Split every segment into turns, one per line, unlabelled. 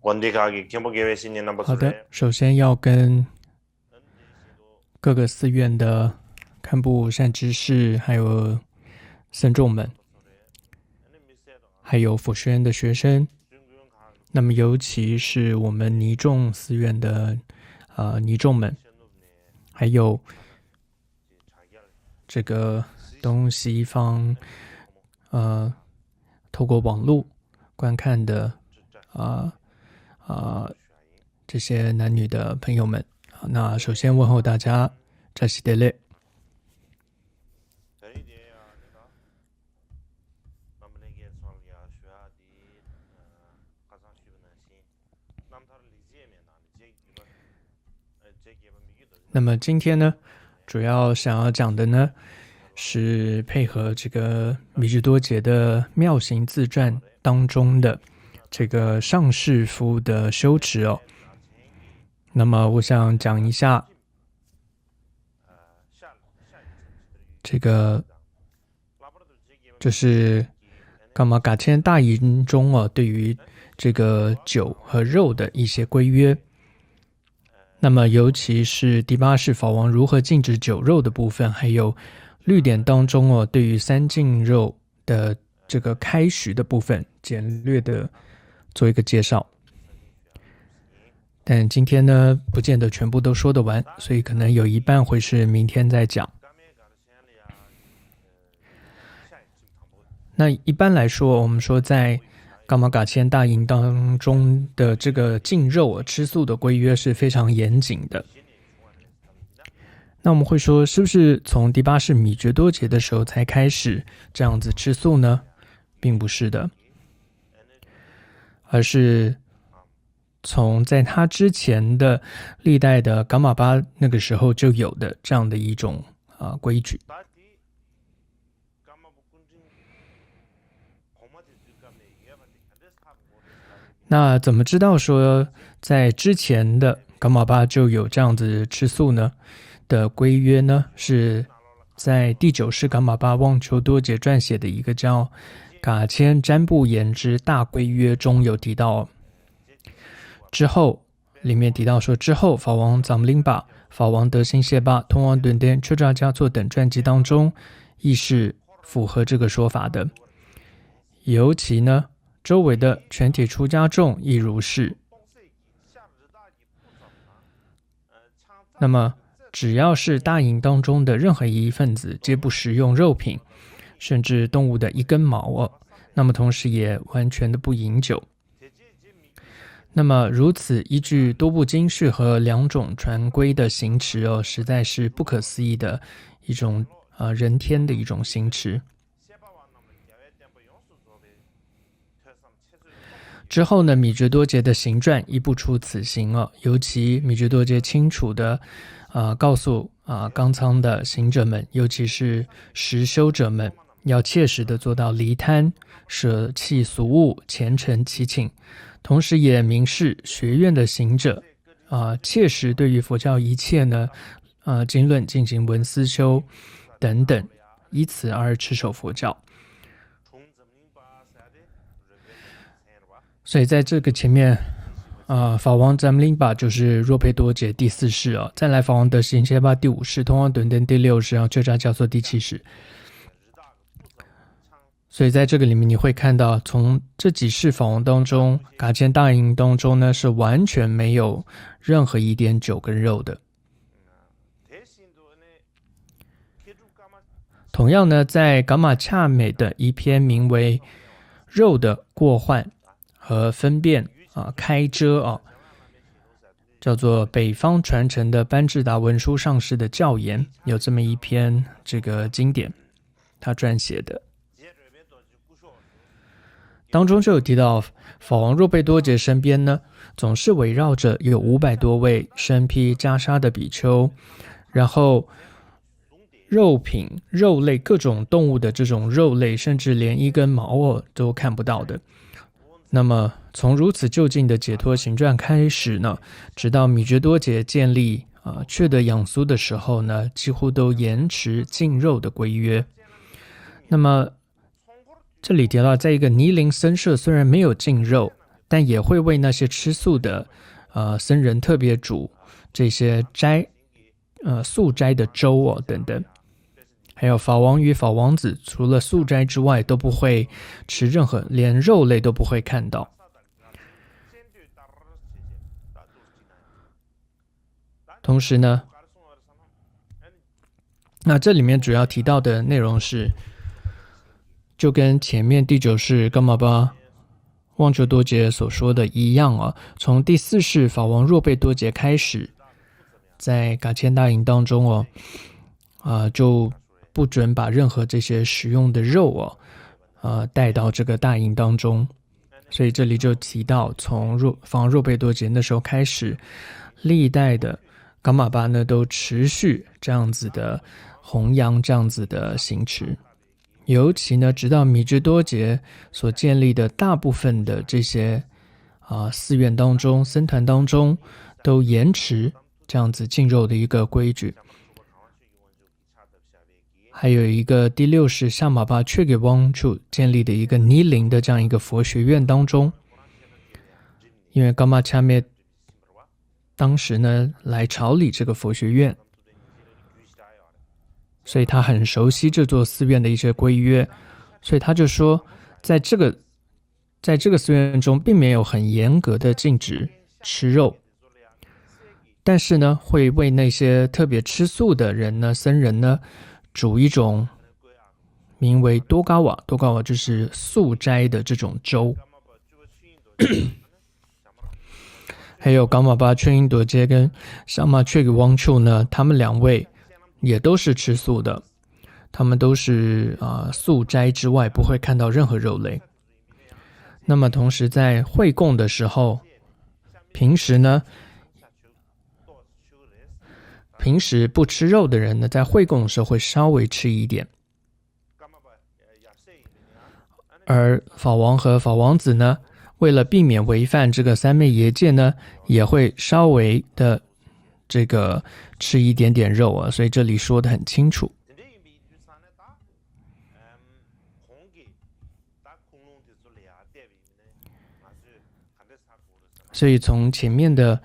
好的，首先要跟各个寺院的堪布善知识，还有僧众们，还有佛学院的学生，那么尤其是我们尼众寺院的尼众们，还有这个东西方透过网络观看的这些男女的朋友们，那首先问候大家，扎西德勒。那么今天呢，主要想要讲的呢，是配合这个米日多杰的妙行自传当中的这个上士夫的修持哦。那么我想讲一下这个，就是伽玛噶千大淫中哦，对于这个酒和肉的一些规约。那么尤其是第八世法王如何禁止酒肉的部分，还有律典当中哦，对于三禁肉的这个开许的部分，简略的做一个介绍。但今天呢，不见得全部都说得完，所以可能有一半会是明天再讲。那一般来说，我们说在伽玛噶千大淫当中的这个禁肉吃素的规约是非常严谨的。那我们会说，是不是从第八世米觉多杰的时候才开始这样子吃素呢？并不是的，而是从在他之前的历代的噶玛巴那个时候就有的这样的一种规矩。那怎么知道说在之前的噶玛巴就有这样子吃素呢的规约呢？是在第9世噶玛巴旺丘多杰撰写的一个叫噶千占卜言之大规约中有提到之后，里面提到说之后法王藏林巴、法王德兴谢巴、通王顿颠、丘扎嘉措等传记当中亦是符合这个说法的。尤其呢，周围的全体出家众亦如是。那么只要是大淫当中的任何一分子，皆不食用肉品，甚至动物的一根毛那么同时也完全的不饮酒。那么如此依据多部经序和2种传规的行持实在是不可思议的一种人天的一种行持。之后呢，米觉多杰的行传亦不出此行尤其米觉多杰清楚的告诉冈仓的行者们，尤其是实修者们，要切实的做到离贪、舍弃俗物、虔诚祈请，同时也明示学院的行者切实对于佛教一切呢经论进行文思修等等，以此而持守佛教。所以在这个前面法王占林巴就是若佩多杰第4世再来法王德行谢巴第5世，通王顿颠第6世，然后丘扎嘉措第7世。所以在这个里面你会看到，从这几世法王当中，噶千大淫当中呢是完全没有任何一点酒跟肉的。同样呢，在噶玛恰美的一篇名为《肉的过患和分辨开遮叫做北方传承的班智达文殊上师的教言，有这么一篇这个经典，他撰写的，当中就有提到，法王若贝多杰身边呢，总是围绕着有500多位身披袈裟的比丘，然后肉品、肉类各种动物的这种肉类，甚至连一根毛都看不到的。那么从如此就近的解脱行传开始呢，直到米觉多杰建立确得养苏的时候呢，几乎都延迟禁肉的规约。那么这里提到，在一个尼林僧舍虽然没有禁肉，但也会为那些吃素的僧人特别煮这些素斋的粥等等。还有法王与法王子除了素斋之外都不会吃任何，连肉类都不会看到。同时呢，那这里面主要提到的内容是，就跟前面第9世噶玛巴旺丘多杰所说的一样从第4世法王若贝多杰开始，在噶千大营当中就不准把任何这些食用的肉带到这个大营当中。所以这里就提到，从法王若贝多杰那时候开始，历代的噶玛巴呢都持续这样子的弘扬，这样子的行持。尤其呢，直到米支多杰所建立的大部分的这些寺院当中、僧团当中，都延持这样子禁肉的一个规矩。还有一个第6世夏玛巴却给汪处建立的一个尼林的这样一个佛学院当中，因为噶玛恰灭当时呢来朝礼这个佛学院，所以他很熟悉这座寺院的一些规约，所以他就说，在这个寺院中并没有很严格的禁止吃肉，但是呢会为那些特别吃素的人呢、僧人呢煮一种名为多嘎瓦，多嘎瓦就是素斋的这种粥。还有噶玛巴却因朵杰跟沙玛却给汪处呢，他们2位也都是吃素的，他们都是素斋之外不会看到任何肉类。那么同时在会供的时候，平时不吃肉的人呢，在会供的时候会稍微吃一点，而法王和法王子呢，为了避免违犯这个三昧耶戒呢，也会稍微的这个吃一点点肉所以这里说得很清楚。所以从前面的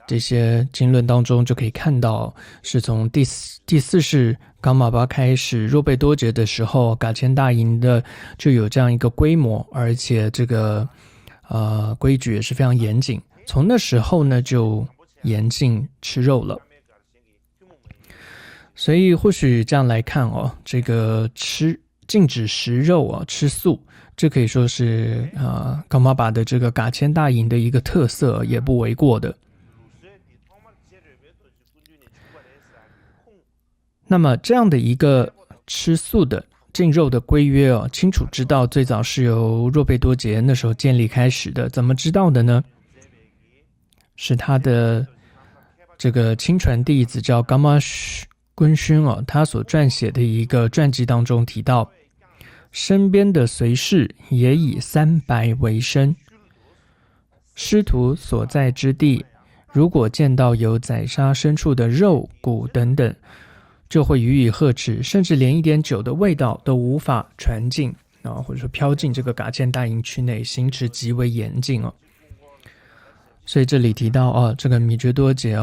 这些经论当中就可以看到，是从第4世噶玛巴开始，若贝多杰的时候，噶千大营的就有这样一个规模，而且这个规矩也是非常严谨。从那时候呢，就严禁吃肉了。所以或许这样来看这个禁止食肉吃素，这可以说是噶玛巴的这个噶千大营的一个特色，也不为过的。那么这样的一个吃素的禁肉的规约清楚知道最早是由若贝多杰那时候建立开始的。怎么知道的呢？是他的这个亲传弟子叫噶玛君勋他所撰写的一个传记当中提到，身边的随侍也以3白为生，师徒所在之地，如果见到有宰杀牲畜的肉骨等等，就会予以呵斥，甚至连一点酒的味道都无法传进或者说飘进这个噶千大营区内，行持极为严禁所以这里提到这个米觉多杰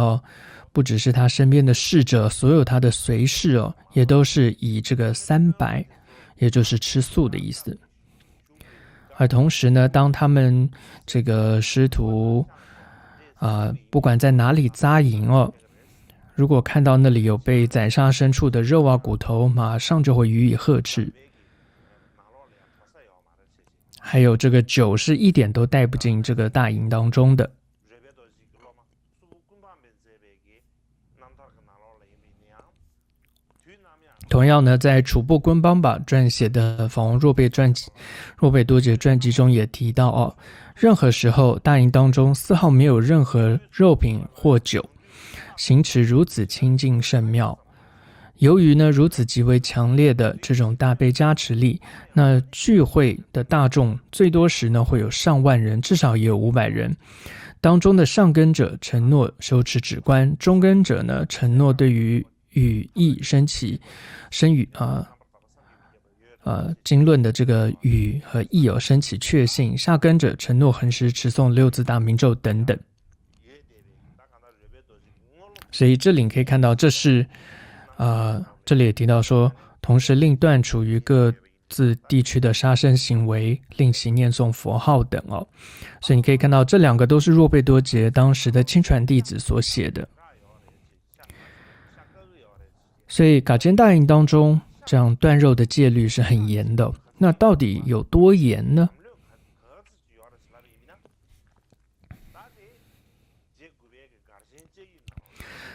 不只是他身边的侍者，所有他的随侍也都是以这个3白，也就是吃素的意思。而同时呢，当他们这个师徒不管在哪里扎营如果看到那里有被宰杀牲畜的肉骨头，马上就会予以呵斥。还有这个酒是一点都带不进这个大营当中的。同样呢，在楚布昆邦巴撰写的法王若贝多杰传记中也提到任何时候大营当中丝毫没有任何肉品或酒，行持如此清净圣妙。由于呢如此极为强烈的这种大悲加持力，那聚会的大众最多时呢会有上万人，至少也有500人。当中的上根者承诺修持止观，中根者呢承诺对于语意升起经论的这个语和义升起确信，下跟着承诺恒时持诵六字大明咒等等。所以这里可以看到，这是这里也提到说，同时令断处于各自地区的杀生行为，令其念诵佛号等哦。所以你可以看到，这两个都是若贝多杰当时的亲传弟子所写的。所以噶坚大营当中，这样断肉的戒律是很严的。那到底有多严呢？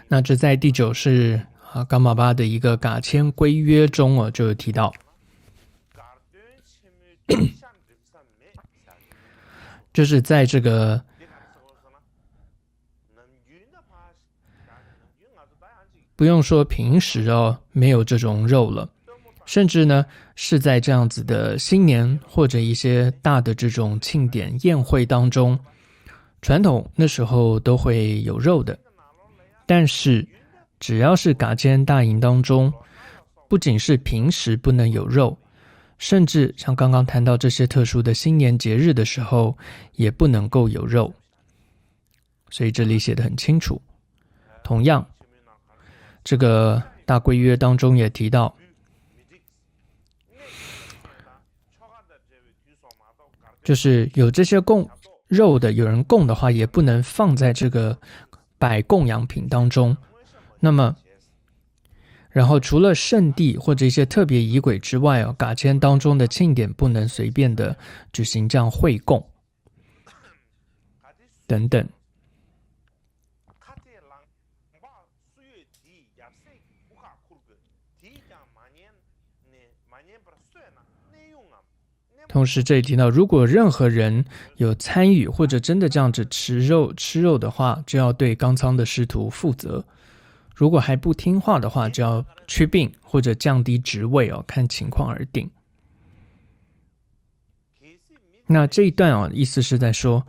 那这在第9世噶玛巴的一个噶千规约中就有提到，就是在这个不用说平时没有这种肉了，甚至呢是在这样子的新年或者一些大的这种庆典宴会当中，传统那时候都会有肉的。但是只要是噶坚大营当中，不仅是平时不能有肉，甚至像刚刚谈到这些特殊的新年节日的时候，也不能够有肉。所以这里写得很清楚。同样，这个大规约当中也提到，就是有这些供肉的，有人供的话，也不能放在这个摆供养品当中。那么然后除了圣地或者一些特别仪轨之外噶坚当中的庆典不能随便的举行这样会供等等。同时这里提到，如果任何人有参与或者真的这样子吃肉的话，就要对冈仓的师徒负责。如果还不听话的话，就要驱并或者降低职位看情况而定。那这一段意思是在说，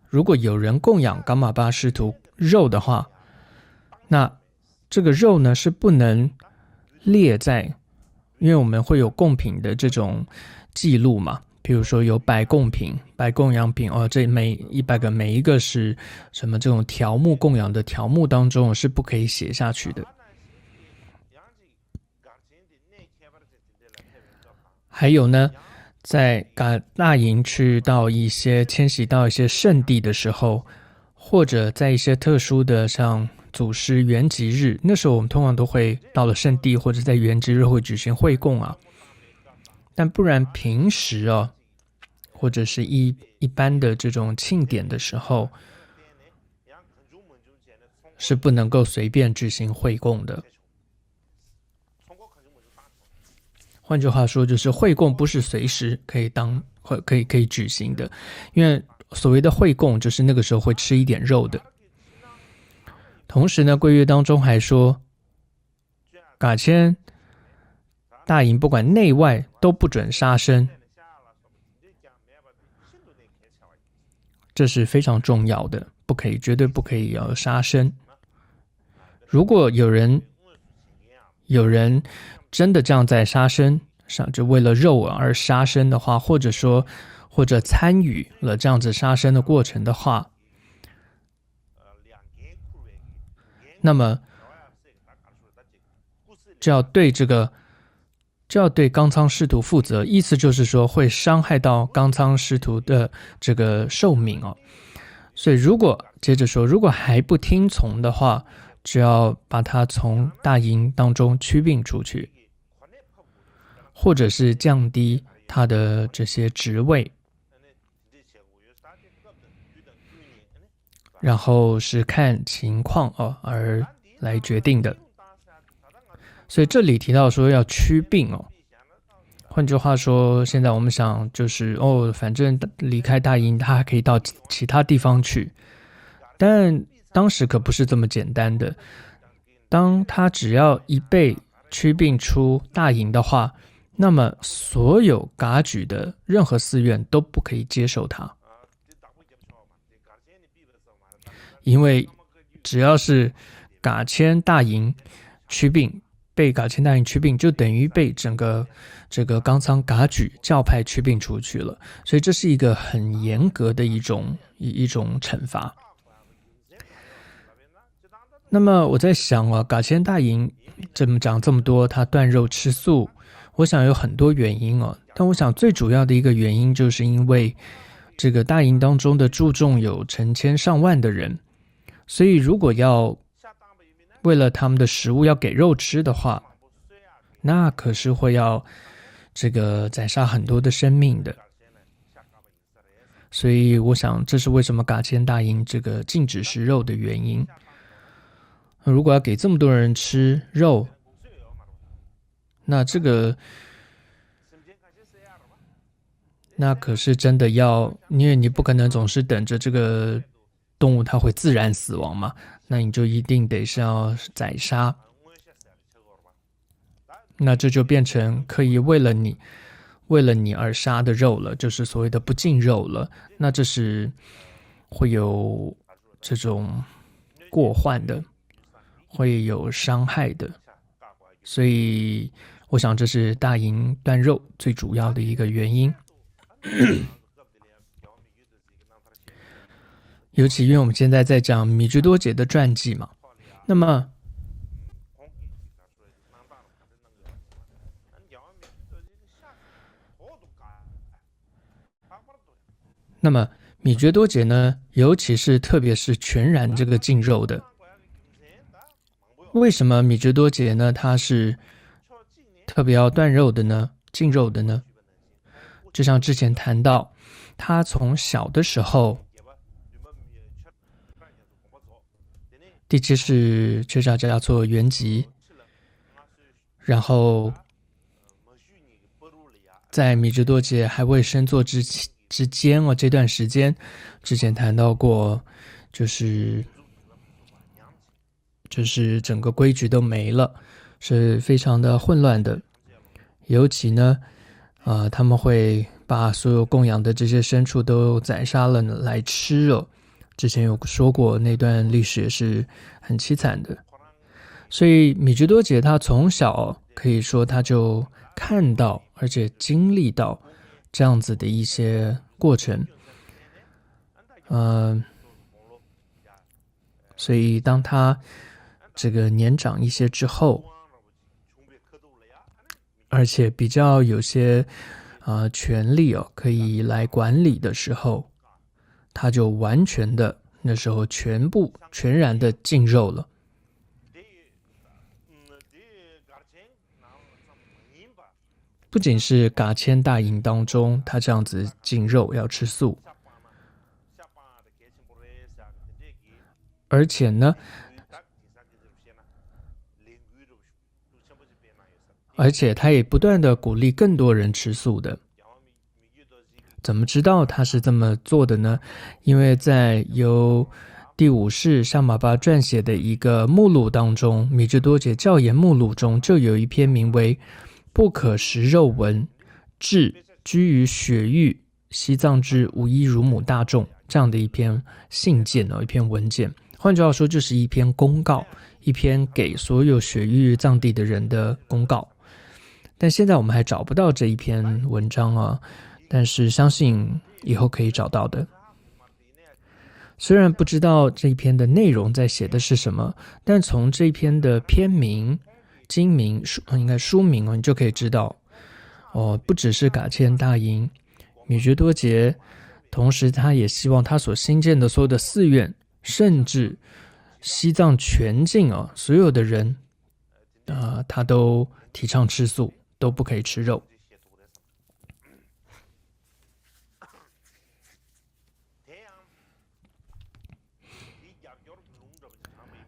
如果有人供养噶玛巴师徒肉的话，那这个肉呢是不能列在，因为我们会有贡品的这种记录嘛，比如说有摆贡品、摆供养品这每100个每一个是什么这种条目供养的条目当中是不可以写下去的。还有呢，在噶大营去到迁徙到一些圣地的时候，或者在一些特殊的像祖师圆寂日，那时候我们通常都会到了圣地或者在圆寂日会举行会供但不然平时或者是一般的这种庆典的时候，是不能够随便举行会供的。换句话说，就是会供不是随时可以举行的，因为所谓的会供就是那个时候会吃一点肉的。同时呢，规约当中还说，噶千大营不管内外都不准杀生，这是非常重要的，绝对不可以杀生。如果有人真的这样在杀生上，就为了肉而杀生的话，或者参与了这样子杀生的过程的话，那么就要对冈仓师徒负责，意思就是说会伤害到冈仓师徒的这个寿命所以接着说，如果还不听从的话，就要把他从大营当中驱并出去，或者是降低他的这些职位，然后是看情况而来决定的。所以这里提到说要驱并换句话说，现在我们想就是反正离开大营，他还可以到其他地方去，但当时可不是这么简单的。当他只要一被驱并出大营的话，那么所有噶举的任何寺院都不可以接受他，因为只要是噶千大营驱并，被噶签大营驱并，就等于被整个这个冈仓噶举教派驱并出去了，所以这是一个很严格的一种惩罚。那么我在想啊，噶签大营这么讲这么多，他断肉吃素，我想有很多原因哦。但我想最主要的一个原因，就是因为这个大营当中的注重有成千上万的人，所以如果要为了他们的食物要给肉吃的话，那可是会要这个宰杀很多的生命的。所以我想这是为什么噶签大营这个禁止食肉的原因。如果要给这么多人吃肉，那那可是真的要，因为你不可能总是等着这个动物它会自然死亡嘛，那你就一定得是要宰杀，那这就变成可以为了你而杀的肉了，就是所谓的不敬肉了，那这是会有这种过患的，会有伤害的，所以我想这是大营断肉最主要的一个原因。尤其因为我们现在在讲米居多杰的传记嘛，那么米觉多杰呢，尤其是特别是全然这个禁肉的，为什么米觉多杰呢？他是特别要断肉的呢？禁肉的呢？就像之前谈到，他从小的时候，第七是缺少加措原籍，然后在米之多杰还未生作之间哦，这段时间之前谈到过，就是整个规矩都没了，是非常的混乱的。尤其呢，他们会把所有供养的这些牲畜都宰杀了来吃哦。之前有说过，那段历史也是很凄惨的。所以米居多杰他从小可以说他就看到而且经历到这样子的一些过程，所以当他这个年长一些之后，而且比较有些权力哦，可以来管理的时候，他就完全的那时候全然的禁肉了。不仅是噶签大营当中，他这样子禁肉要吃素，而且呢，他也不断的鼓励更多人吃素的。怎么知道他是这么做的呢？因为在由第五世沙马巴撰写的一个目录当中，米之多杰教言目录中就有一篇名为不可食肉文，致居于雪域西藏之无依乳母大众这样的一篇信件一篇文件。换句话说，就是一篇公告，一篇给所有雪域藏地的人的公告。但现在我们还找不到这一篇文章啊，但是相信以后可以找到的。虽然不知道这一篇的内容在写的是什么，但从这一篇的篇名、经名、应该书名你就可以知道，不只是噶签大营，米觉多杰，同时他也希望他所新建的所有的寺院，甚至西藏全境所有的人，他都提倡吃素，都不可以吃肉。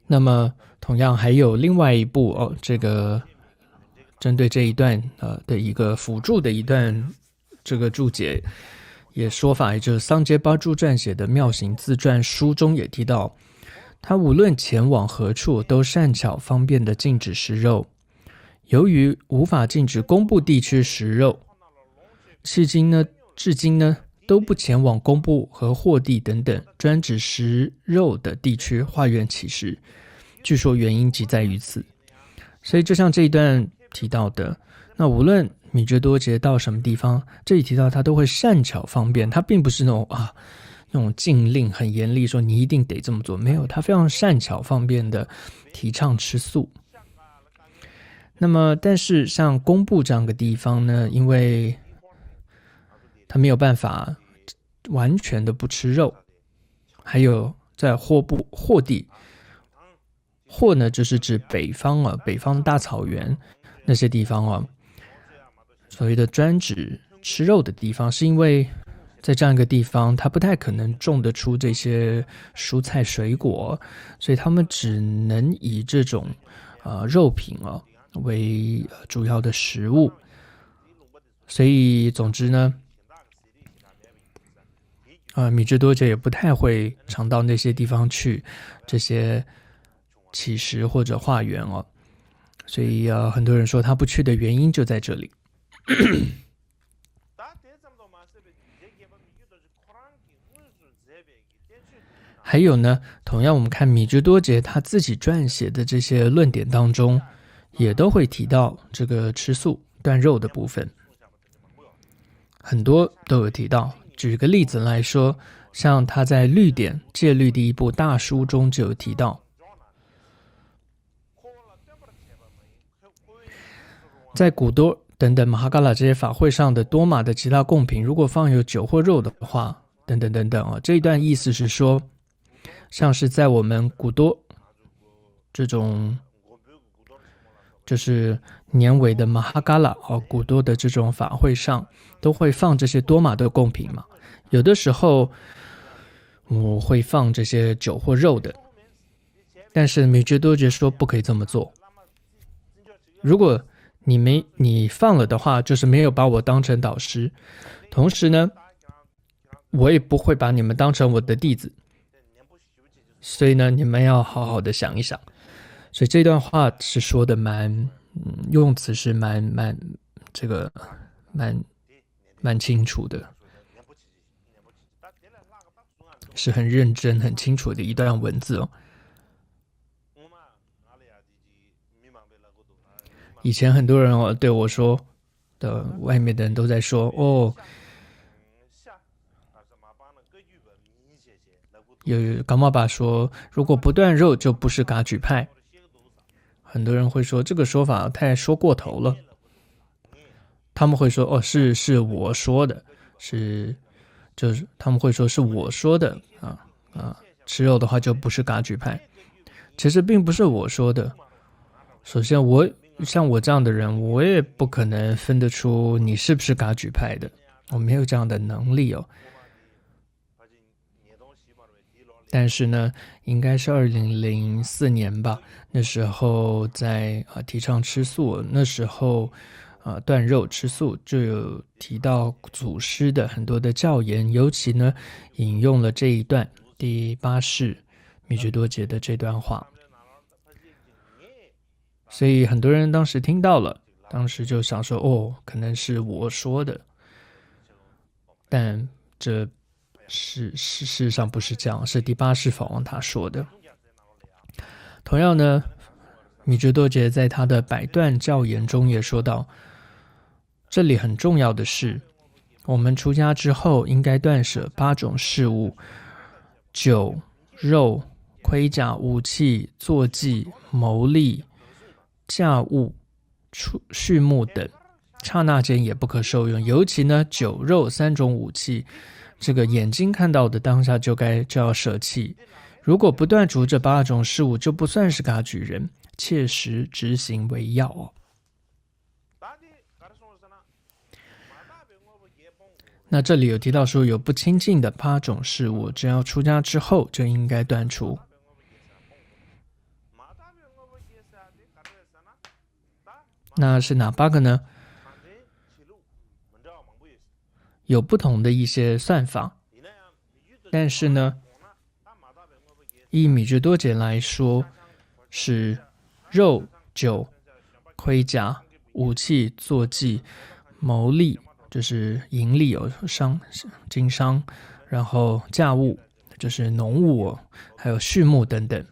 那么同样还有另外一部这个针对这一段的一个辅助的一段这个注解，也说法，也就是桑杰巴珠撰写的妙行自传书中也提到，他无论前往何处都善巧方便的禁止食肉。由于无法禁止公部地区食肉，至今呢都不前往公部和霍地等等专指食肉的地区化缘乞食。据说原因即在于此。所以就像这一段提到的，那无论米觉多杰到什么地方，这里提到他都会善巧方便，他并不是那种禁令很严厉说你一定得这么做，没有，他非常善巧方便的提倡吃素。那么但是像工部这样的地方呢，因为他没有办法完全的不吃肉，还有在霍地，霍呢就是指北方北方大草原那些地方所谓的专指吃肉的地方，是因为在这样一个地方，它不太可能种得出这些蔬菜水果，所以他们只能以这种肉品为主要的食物。所以总之呢，米之多杰也不太会常到那些地方去，这些乞食或者化缘所以很多人说他不去的原因就在这里。还有呢，同样我们看米之多杰他自己撰写的这些论点当中，也都会提到这个吃素断肉的部分，很多都有提到。举个例子来说，像他在律典戒律第一部大书中就有提到，在古多等等马哈嘎拉这些法会上的多玛的其他贡品，如果放有酒或肉的话，等等等等这一段意思是说，像是在我们古多这种就是年尾的马哈嘎拉古多的这种法会上，都会放这些多玛的贡品嘛。有的时候我会放这些酒或肉的，但是米觉多杰说不可以这么做。如果你放了的话，就是没有把我当成导师，同时呢，我也不会把你们当成我的弟子，所以呢，你们要好好的想一想。所以这段话是说的用词是蛮清楚的，是很认真很清楚的一段文字以前很多人对我说的，外面的人都在说有噶玛巴说，如果不断肉就不是噶举派。很多人会说这个说法太说过头了，他们会说是我说的，就是他们会说是我说的吃肉的话就不是噶举派。其实并不是我说的。首先像我这样的人，我也不可能分得出你是不是噶举派的，我没有这样的能力但是呢，应该是2004年吧，那时候在提倡吃素，那时候断肉吃素就有提到祖师的很多的教言，尤其呢引用了这一段第八世米觉多杰的这段话，所以很多人当时听到了，当时就想说可能是我说的，但这事实上不是这样，是第八世法王他说的。同样呢，米觉多杰在他的百段教言中也说到，这里很重要的是，我们出家之后应该断舍8种事物：酒、肉、盔甲、武器、坐骑、谋利、驾物、畜牧等，刹那间也不可受用。尤其呢，酒、肉3种武器，这个眼睛看到的当下就要舍弃。如果不断除这8种事物，就不算是噶举人，切实执行为要那这里有提到说，有不清净的8种事物，只要出家之后就应该断除。那是哪8个呢？有不同的一些算法，但是呢，以米觉多杰来说，是肉、酒、盔甲、武器、坐骑、谋利，就是盈利经商，然后驾物就是农务还有畜牧等等。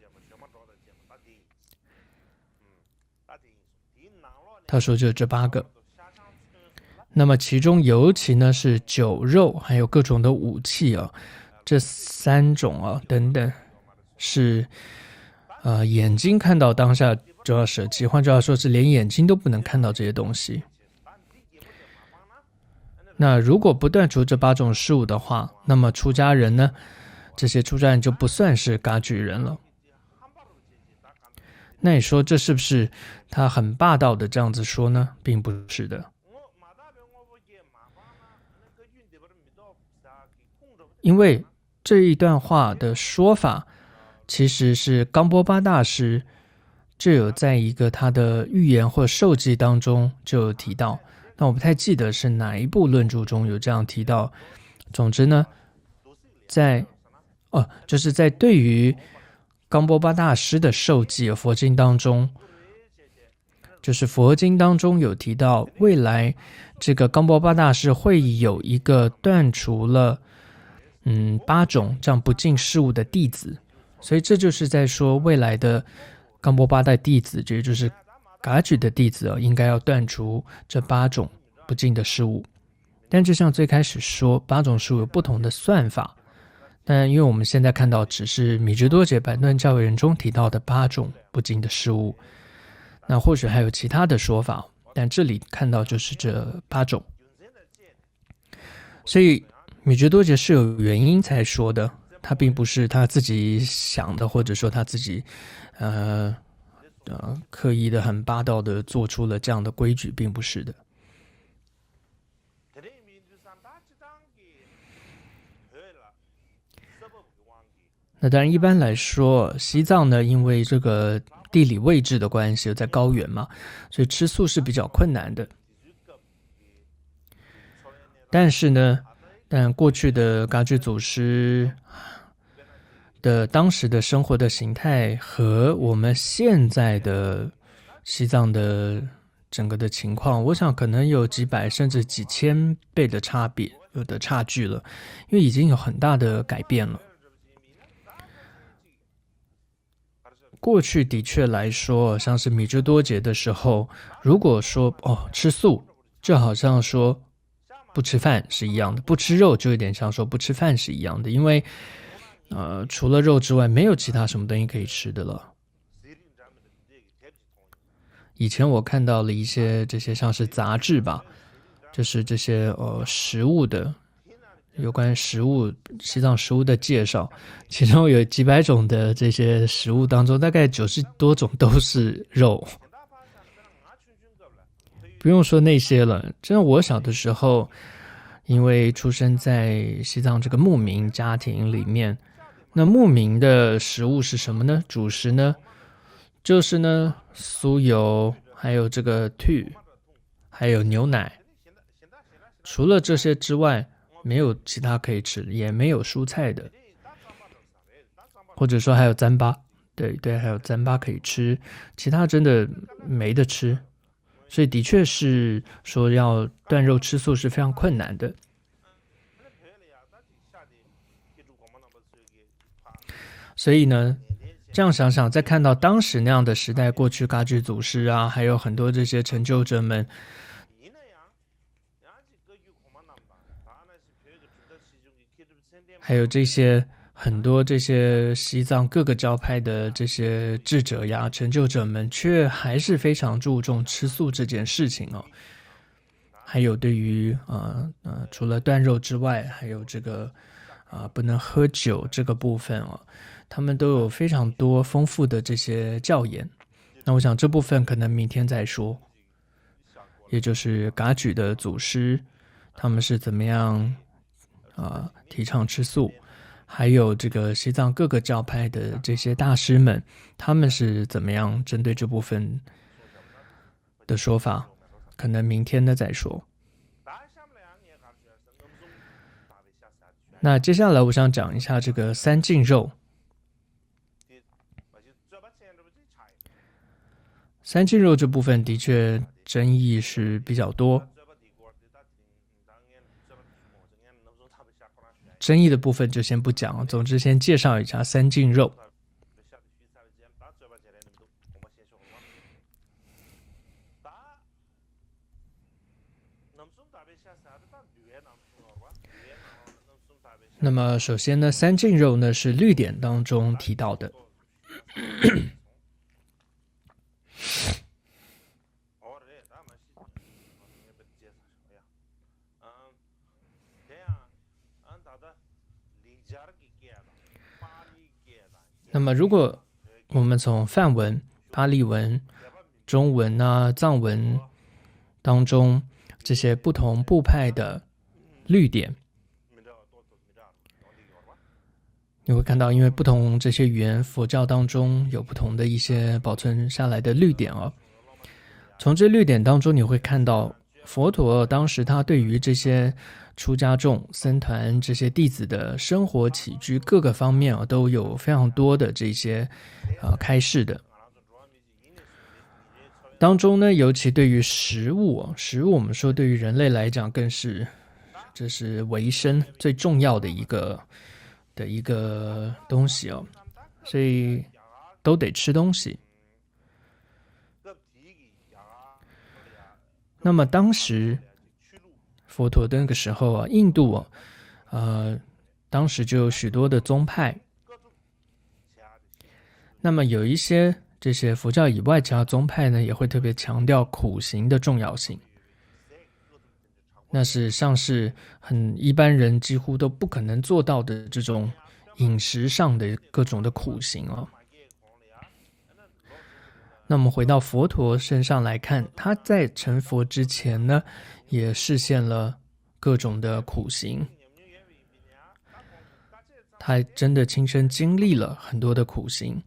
他说就这8个。那么其中尤其呢是酒肉还有各种的武器啊，这3种啊等等是眼睛看到当下就要舍弃，换句话说是连眼睛都不能看到这些东西。那如果不断除这8种事物的话，那么出家人呢，这些出家人就不算是噶举人了。那你说这是不是他很霸道的这样子说呢？并不是的，因为这一段话的说法其实是冈波巴大师就有在一个他的寓言或授记当中就有提到，但我不太记得是哪一部论著中有这样提到。总之呢，就是在对于冈波巴大师的授记佛经当中，就是佛经当中有提到，未来这个冈波巴大师会有一个断除了8种这样不净事物的弟子，所以这就是在说未来的冈波巴的弟子，也就是噶举的弟子应该要断除这8种不净的事物。但就像最开始说，8种事物有不同的算法，但因为我们现在看到只是米支多杰板段教育人中提到的8种不净的事物，那或许还有其他的说法，但这里看到就是这8种。所以米支多杰是有原因才说的，他并不是他自己想的，或者说他自己刻意的很霸道的做出了这样的规矩，并不是的。那当然一般来说，西藏呢因为这个地理位置的关系，在高原嘛，所以吃素是比较困难的。但是呢，过去的噶举祖师的当时的生活的形态和我们现在的西藏的整个的情况，我想可能有几百甚至几千倍的差别，有的差距了，因为已经有很大的改变了。过去的确来说，像是米支多杰的时候，如果说吃素，就好像说不吃饭是一样的，不吃肉就有点像说不吃饭是一样的，因为除了肉之外，没有其他什么东西可以吃的了。以前我看到了一些这些像是杂志吧，就是这些食物的。有关食物西藏食物的介绍，其中有几百种的这些食物当中，大概90多种都是肉。不用说那些了，真的我小的时候，因为出生在西藏这个牧民家庭里面，那牧民的食物是什么呢？主食呢，就是呢酥油，还有这个兔，还有牛奶。除了这些之外，没有其他可以吃，也没有蔬菜的，或者说还有糌粑，对，还有糌粑可以吃，其他真的没得吃，所以的确是说要断肉吃素是非常困难的。所以呢，这样想想，再看到当时那样的时代，过去噶举祖师啊，还有很多这些成就者们。还有这些很多这些西藏各个教派的这些智者呀、成就者们，却还是非常注重吃素这件事情哦。还有对于除了断肉之外，还有这个不能喝酒这个部分哦，他们都有非常多丰富的这些教言。那我想这部分可能明天再说，也就是噶举的祖师他们是怎么样提倡吃素，还有这个西藏各个教派的这些大师们，他们是怎么样针对这部分的说法，可能明天呢再说。那接下来我想讲一下这个三净肉。三净肉这部分的确争议是比较多，争议的部分就先不讲，总之先介绍一下三净肉。那么首先呢，三净肉呢是律典当中提到的。那么如果我们从梵文、巴利文、中文啊、藏文当中这些不同部派的律典，你会看到，因为不同这些语言，佛教当中有不同的一些保存下来的律典哦。从这律典当中，你会看到佛陀当时他对于这些出家众、僧团这些弟子的生活起居各个方面啊，都有非常多的这些开示的。当中呢，尤其对于食物我们说对于人类来讲，更是这是维生最重要的一个东西哦，所以都得吃东西。那么当时佛陀的那个时候啊，印度当时就有许多的宗派，那么有一些这些佛教以外其他宗派呢，也会特别强调苦行的重要性。那是像是很一般人几乎都不可能做到的这种饮食上的各种的苦行哦。那我们回到佛陀身上来看，他在成佛之前呢，也实现了各种的苦行，他真的亲身经历了很多的苦行。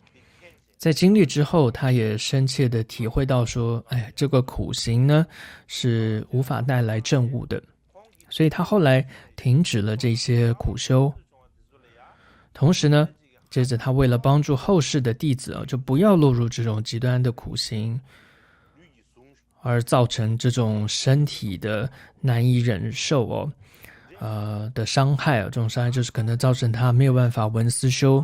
在经历之后，他也深切的体会到说，哎，这个苦行呢是无法带来证悟的，所以他后来停止了这些苦修。同时呢，接着他为了帮助后世的弟子就不要落入这种极端的苦行，而造成这种身体的难以忍受的伤害这种伤害就是可能造成他没有办法闻思修。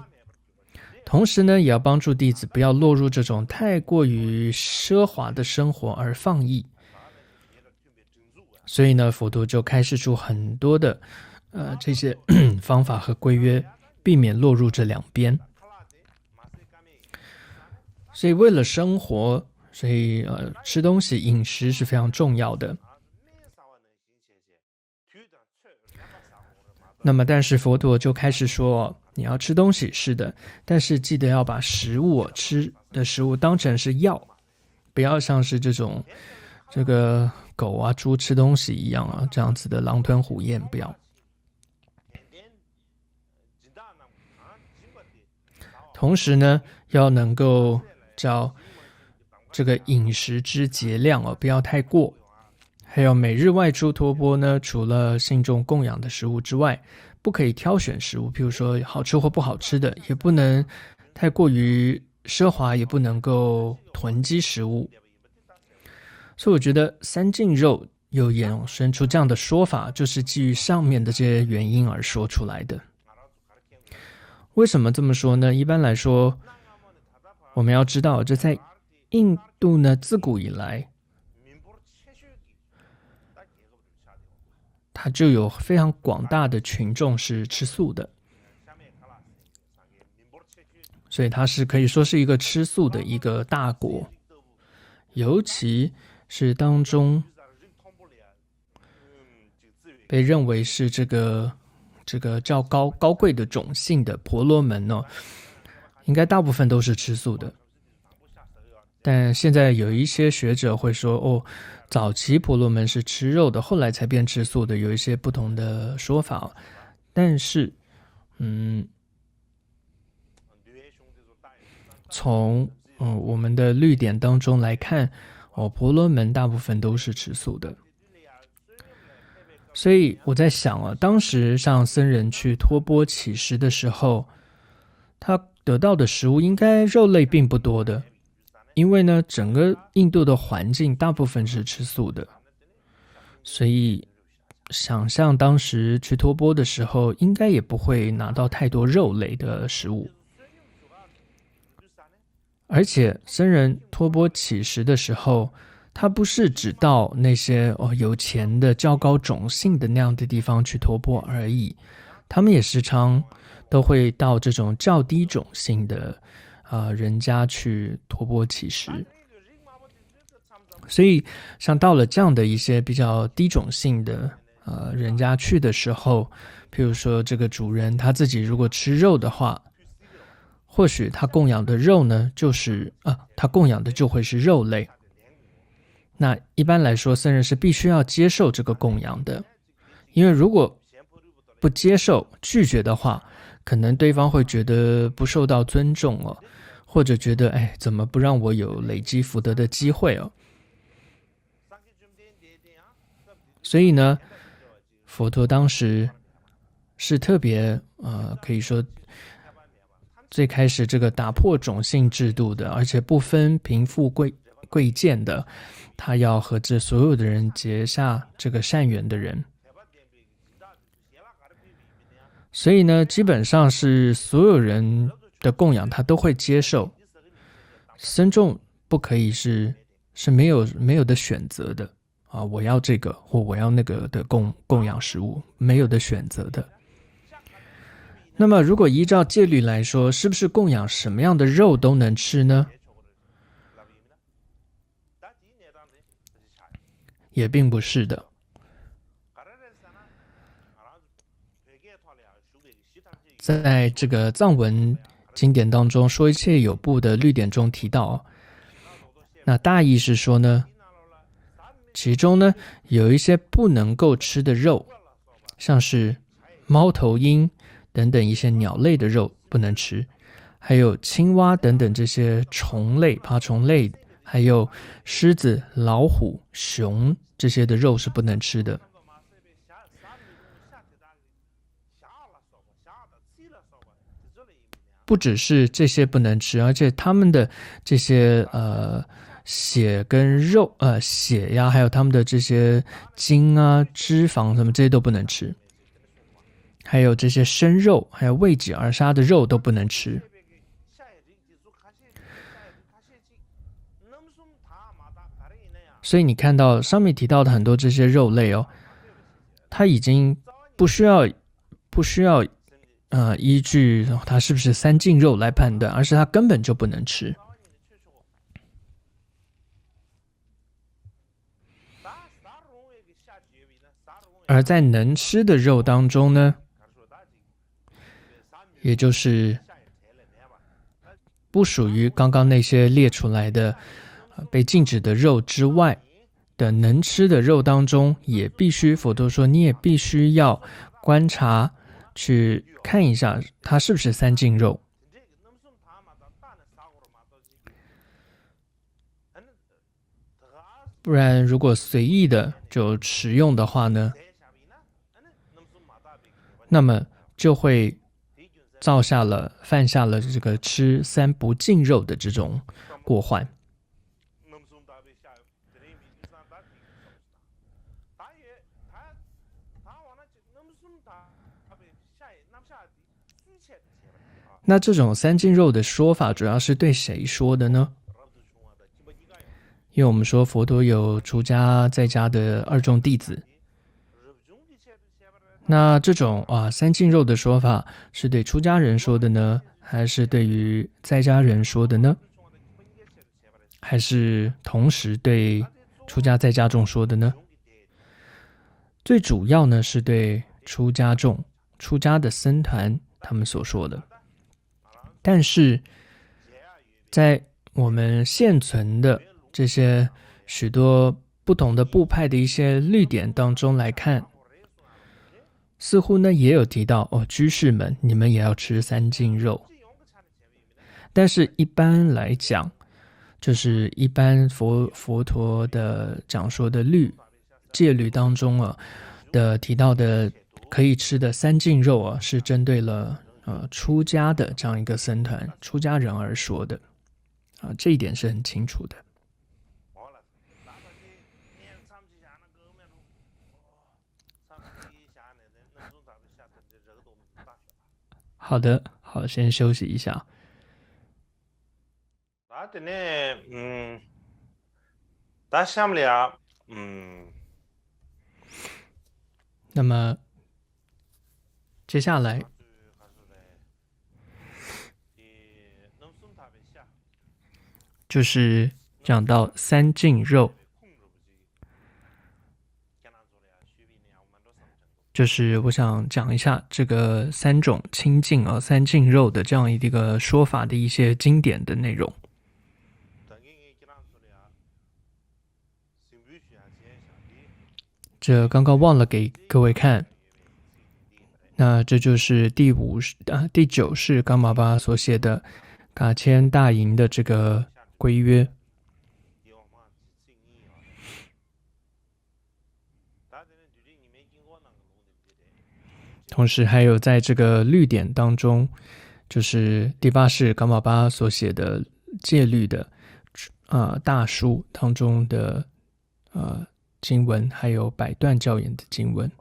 同时呢，也要帮助弟子不要落入这种太过于奢华的生活而放逸。所以呢，佛陀就开示出很多的这些方法和规约，避免落入这两边。所以为了生活，所以吃东西饮食是非常重要的。那么但是佛陀就开始说，你要吃东西是的，但是记得要把食物吃的食物当成是药，不要像是这种这个狗啊猪吃东西一样这样子的狼吞虎咽，不要。同时呢，要能够叫这个饮食之节量不要太过。还有每日外出托钵呢，除了信众供养的食物之外，不可以挑选食物，譬如说好吃或不好吃的，也不能太过于奢华，也不能够囤积食物。所以我觉得三净肉又衍生出这样的说法，就是基于上面的这些原因而说出来的。为什么这么说呢？一般来说，我们要知道，这在印度呢，自古以来它就有非常广大的群众是吃素的，所以它是可以说是一个吃素的一个大国，尤其是当中被认为是这个较高贵的种姓的婆罗门应该大部分都是吃素的。但现在有一些学者会说，早期婆罗门是吃肉的，后来才变吃素的，有一些不同的说法。但是，从我们的律典当中来看，婆罗门大部分都是吃素的。所以我在想当时像僧人去托钵乞食的时候，他得到的食物应该肉类并不多的。因为呢，整个印度的环境大部分是吃素的，所以想象当时去托钵的时候，应该也不会拿到太多肉类的食物。而且僧人托钵乞食的时候，他不是只到那些有钱的较高种姓的那样的地方去托钵而已，他们也时常都会到这种较低种姓的人家去托钵乞食。所以像到了这样的一些比较低种姓的人家去的时候，譬如说这个主人他自己如果吃肉的话，或许他供养的肉呢，他供养的就会是肉类。那一般来说，僧人是必须要接受这个供养的，因为如果不接受、拒绝的话，可能对方会觉得不受到尊重哦，或者觉得怎么不让我有累积福德的机会哦？所以呢，佛陀当时是特别可以说最开始这个打破种姓制度的，而且不分贫富贵贱的，他要和这所有的人结下这个善缘的人。所以呢，基本上是所有人的供养他都会接受，僧众不可以是没有的选择的啊！我要这个或我要那个的供养食物，没有的选择的。那么，如果依照戒律来说，是不是供养什么样的肉都能吃呢？也并不是的。在这个藏文经典当中，说一切有部的律典中提到，那大意是说呢，其中呢有一些不能够吃的肉，像是猫头鹰等等一些鸟类的肉不能吃，还有青蛙等等这些虫类、爬虫类，还有狮子、老虎、熊这些的肉是不能吃的。不只是这些不能吃，而且他们的这些血跟肉血呀，还有他们的这些筋啊、脂肪什么这些都不能吃，还有这些生肉，还有为己而杀的肉都不能吃。所以你看到上面提到的很多这些肉类哦，它已经不需要依据它是不是三净肉来判断，而是它根本就不能吃。而在能吃的肉当中呢，也就是不属于刚刚那些列出来的被禁止的肉之外的能吃的肉当中，也必须佛陀说你也必须要观察去看一下它是不是三净肉。不然如果随意的就食用的话呢，那么就会犯下了这个吃三不净肉的这种过患。那这种三净肉的说法主要是对谁说的呢？因为我们说佛陀有出家在家的二众弟子，那这种三净肉的说法是对出家人说的呢，还是对于在家人说的呢？还是同时对出家在家众说的呢？最主要呢是对出家众、出家的僧团他们所说的。但是在我们现存的这些许多不同的部派的一些律典当中来看，似乎呢也有提到居士们你们也要吃三净肉。但是一般来讲，就是一般佛陀的讲说的戒律当中的提到的可以吃的三净肉是针对了出家的这样一个僧团出家人而说的这一点是很清楚的。好的，好，先休息一下。那么接下来就是讲到三净肉，就是我想讲一下这个三种清净三净肉的这样一个说法的一些经典的内容。这刚刚忘了给各位看，那这就是第九世噶玛巴所写的噶千大营的这个规约。同时还有在这个律典当中，就是第八世噶玛巴所写的戒律的大书当中的经文，还有百段教言的经文。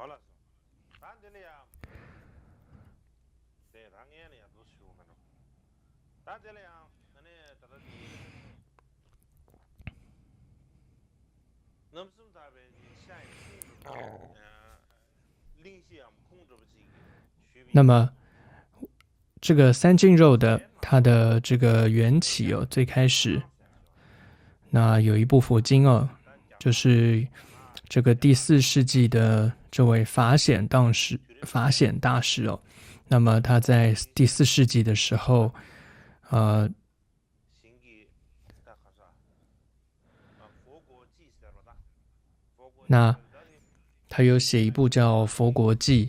那么这个三净肉的它的这个缘起最开始那有一部佛经就是这个第4世纪的这位法显大师那么他在第4世纪的时候那他有写一部叫《佛国记》。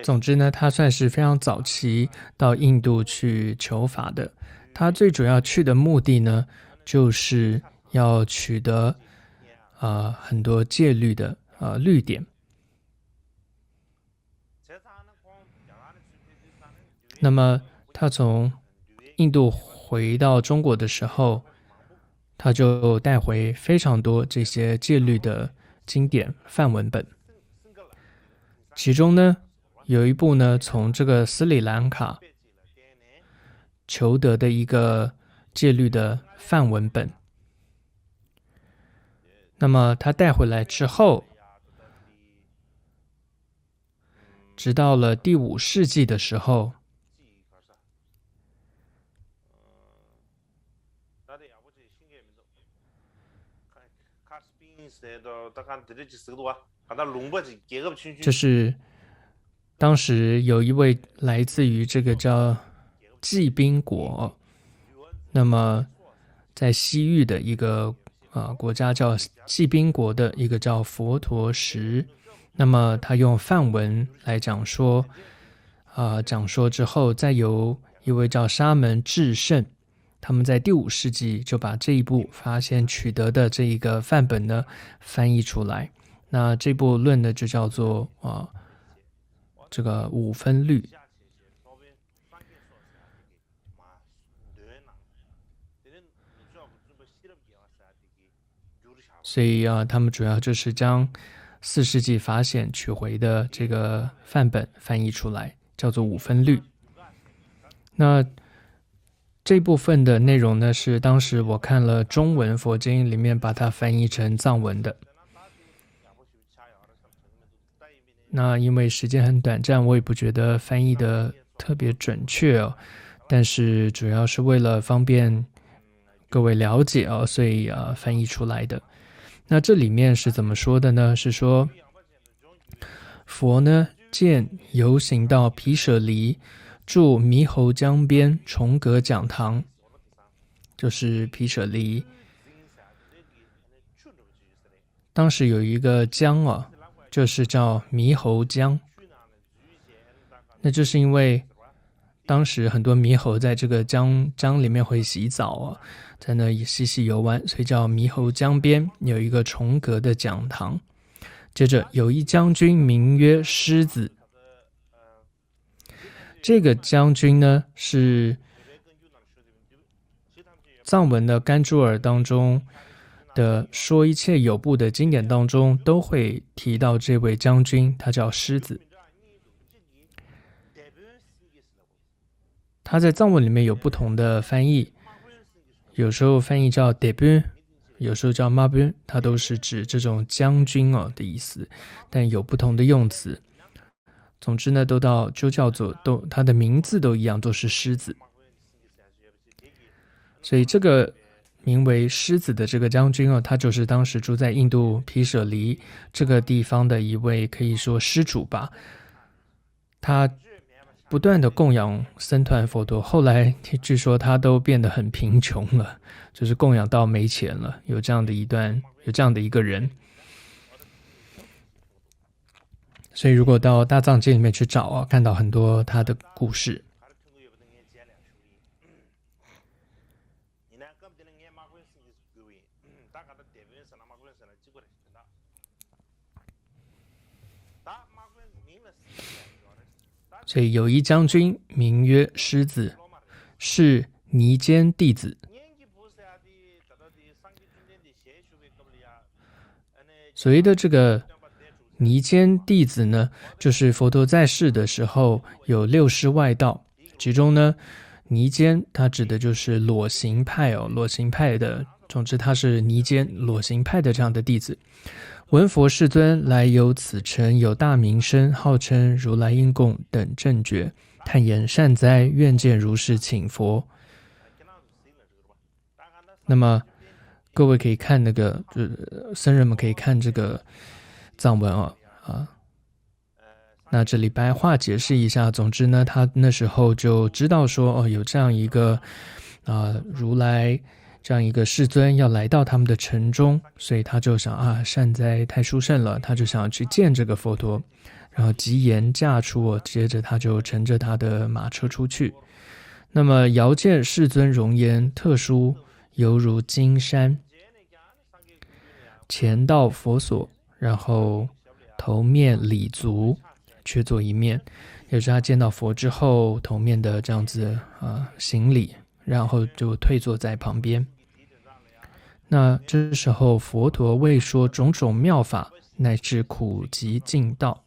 总之呢，他算是非常早期到印度去求法的。他最主要去的目的呢，就是要取得很多戒律的律典。那么他从印度回到中国的时候，他就带回非常多这些戒律的经典梵文本。其中呢，有一部呢从这个斯里兰卡求得的一个戒律的梵文本。那么他带回来之后，直到了第5世纪的时候，就是当时有一位来自于这个叫济宾国，那么在西域的一个国家叫济宾国的一个叫佛陀什，那么他用梵文来讲说之后，再由一位叫沙门智胜，他们在第5世纪就把这一部发现取得的这一个梵本呢翻译出来。那这部论呢就叫做这个五分律。所以他们主要就是将4世纪法显取回的这个梵本翻译出来，叫做五分律。那这部分的内容呢，是当时我看了中文佛经里面把它翻译成藏文的。那因为时间很短暂，我也不觉得翻译的特别准确但是主要是为了方便各位了解所以翻译出来的。那这里面是怎么说的呢？是说佛呢见游行到毗舍离，住猕猴江边重阁讲堂，就是毗舍离。当时有一个江就是叫猕猴江，那就是因为当时很多猕猴在这个江里面会洗澡在那嬉戏游玩，所以叫猕猴江边有一个重阁的讲堂。接着有一将军名曰狮子，这个将军呢是藏文的甘珠尔当中的说一切有部的经典当中都会提到这位将军，他叫狮子。它在藏文里面有不同的翻译，有时候翻译叫 debun， 有时候叫 mabun， 它都是指这种将军的意思，但有不同的用词。总之呢，就叫做它的名字都一样，都是狮子。所以这个名为狮子的这个将军他就是当时住在印度毗舍离这个地方的一位可以说施主吧。他不断的供养僧团佛陀，后来据说他都变得很贫穷了，就是供养到没钱了，有这样的一个人。所以如果到大藏经里面去找看到很多他的故事。所以有一将军名曰狮子，是尼坚弟子。所谓的这个尼坚弟子呢，就是佛陀在世的时候有6师外道，其中呢尼坚他指的就是裸行派裸行派的，总之他是尼坚裸行派的这样的弟子。闻佛世尊来游此城，有大名声，号称如来应供等正觉，叹言善哉，愿见如是请佛。那么各位可以看那个，僧人们可以看这个藏文那这里白话解释一下。总之呢，他那时候就知道说有这样一个如来这样一个世尊要来到他们的城中，所以他就想善哉，太殊胜了，他就想去见这个佛陀，然后即言驾出接着他就乘着他的马车出去。那么遥见世尊容颜特殊，犹如金山，前到佛所，然后头面礼足，却坐一面，也就是他见到佛之后头面的这样子行礼，然后就退坐在旁边。那这时候佛陀为说种种妙法，乃至苦集尽道，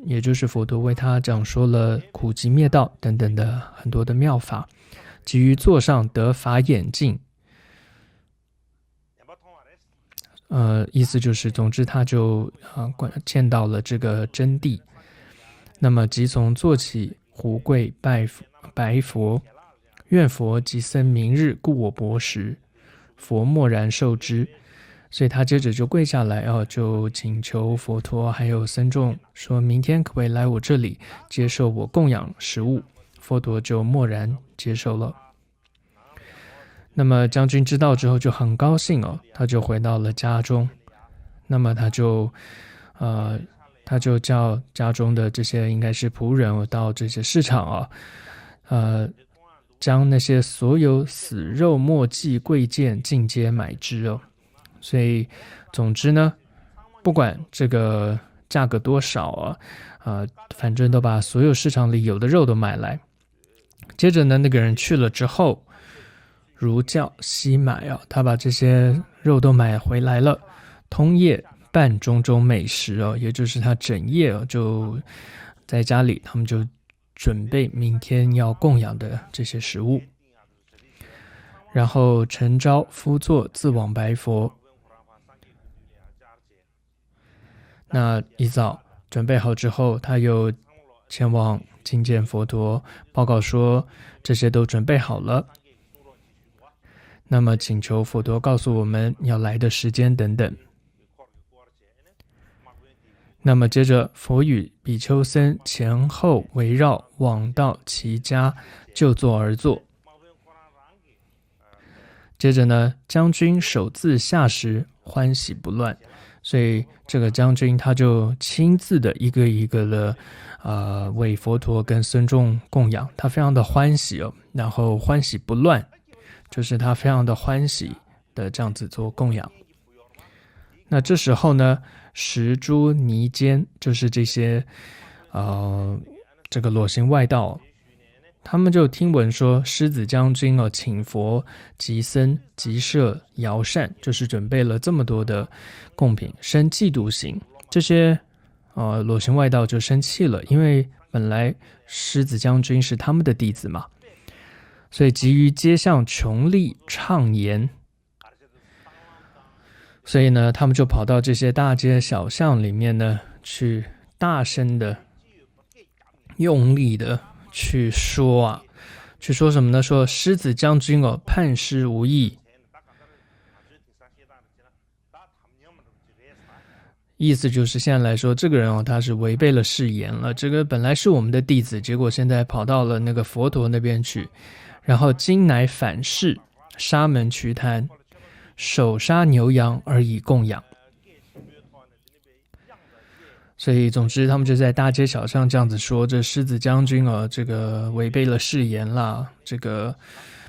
也就是佛陀为他讲说了苦集灭道等等的很多的妙法，即于座上得法眼净。意思就是总之他就见到了这个真谛。那么即从坐起，胡跪白佛，愿佛及僧明日故我薄时，佛默然受之。所以他接着就跪下来就请求佛陀还有僧众说，明天可不可以来我这里接受我供养食物。佛陀就默然接受了。那么将军知道之后就很高兴他就回到了家中。那么他就叫家中的这些应该是仆人到这些市场将那些所有死肉末祭贵贱尽皆买之所以总之呢，不管这个价格多少反正都把所有市场里有的肉都买来。接着呢，那个人去了之后，如教悉买他把这些肉都买回来了，通夜办种种美食也就是他整夜就在家里，他们就准备明天要供养的这些食物。然后晨朝敷座自往白佛。那一早准备好之后，他又前往觐见佛陀，报告说这些都准备好了，那么请求佛陀告诉我们要来的时间等等。那么接着佛与比丘僧前后围绕，往到其家，就坐而坐。接着呢，将军首自下时，欢喜不乱。所以这个将军他就亲自的一个一个的为佛陀跟僧众供养，他非常的欢喜然后欢喜不乱，就是他非常的欢喜的这样子做供养。那这时候呢，十诸尼坚，就是这些这个裸行外道，他们就听闻说狮子将军请佛及僧及舍摇膳，就是准备了这么多的贡品，生嫉妒心。这些裸行外道就生气了，因为本来狮子将军是他们的弟子嘛，所以急于街巷穷力畅言，所以呢，他们就跑到这些大街小巷里面呢，去大声的、用力的去说啊，去说什么呢？说狮子将军哦，叛师无益。意思就是现在来说，这个人哦，他是违背了誓言了。这个本来是我们的弟子，结果现在跑到了那个佛陀那边去，然后今乃反噬，沙门瞿昙，手杀牛羊而以供养。所以总之他们就在大街小巷这样子说，这狮子将军哦，这个违背了誓言啦，这个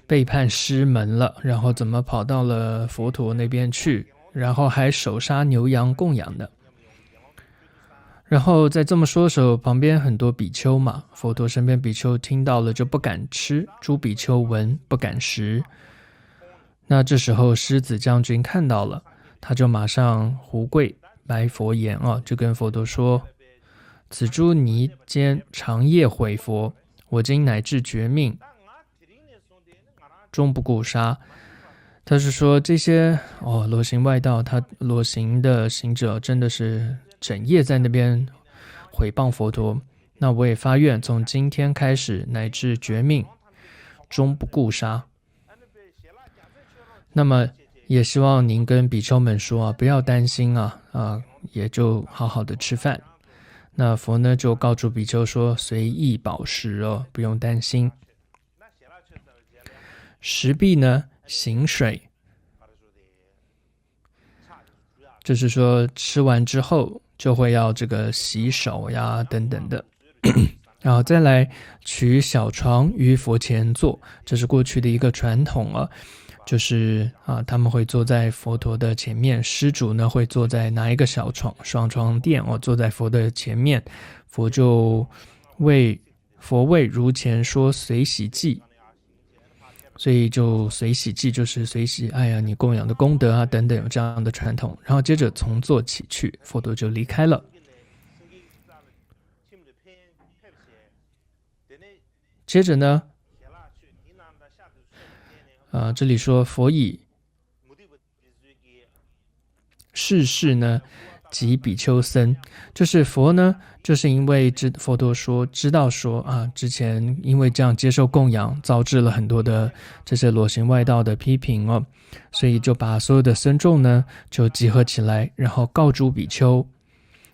背叛师门了，然后怎么跑到了佛陀那边去，然后还手杀牛羊供养的。然后在这么说的时候，旁边很多比丘嘛，佛陀身边比丘听到了就不敢吃，诸比丘闻不敢食。那这时候狮子将军看到了，他就马上胡跪白佛言啊，就跟佛陀说：此诸尼间长夜毁佛，我今乃至绝命，终不顾杀。他是说这些裸行外道，他裸行的行者真的是整夜在那边毁谤佛陀，那我也发愿从今天开始乃至绝命，终不顾杀。那么也希望您跟比丘们说不要担心也就好好的吃饭。那佛呢就告诉比丘说，随意饱食不用担心。食毕呢，行水，就是说吃完之后就会要这个洗手呀等等的。然后再来取小床于佛前坐，这是过去的一个传统就是他们会坐在佛陀的前面，施主呢会坐在拿一个小床双床垫坐在佛的前面，佛就为佛为如前说随喜记，所以就随喜记就是随喜你供养的功德等等，有这样的传统。然后接着从座起去，佛陀就离开了。接着呢这里说佛以世事呢及比丘僧，就是佛呢就是因为佛陀说知道说之前因为这样接受供养，招致了很多的这些裸行外道的批评所以就把所有的僧众呢就集合起来，然后告诸比丘，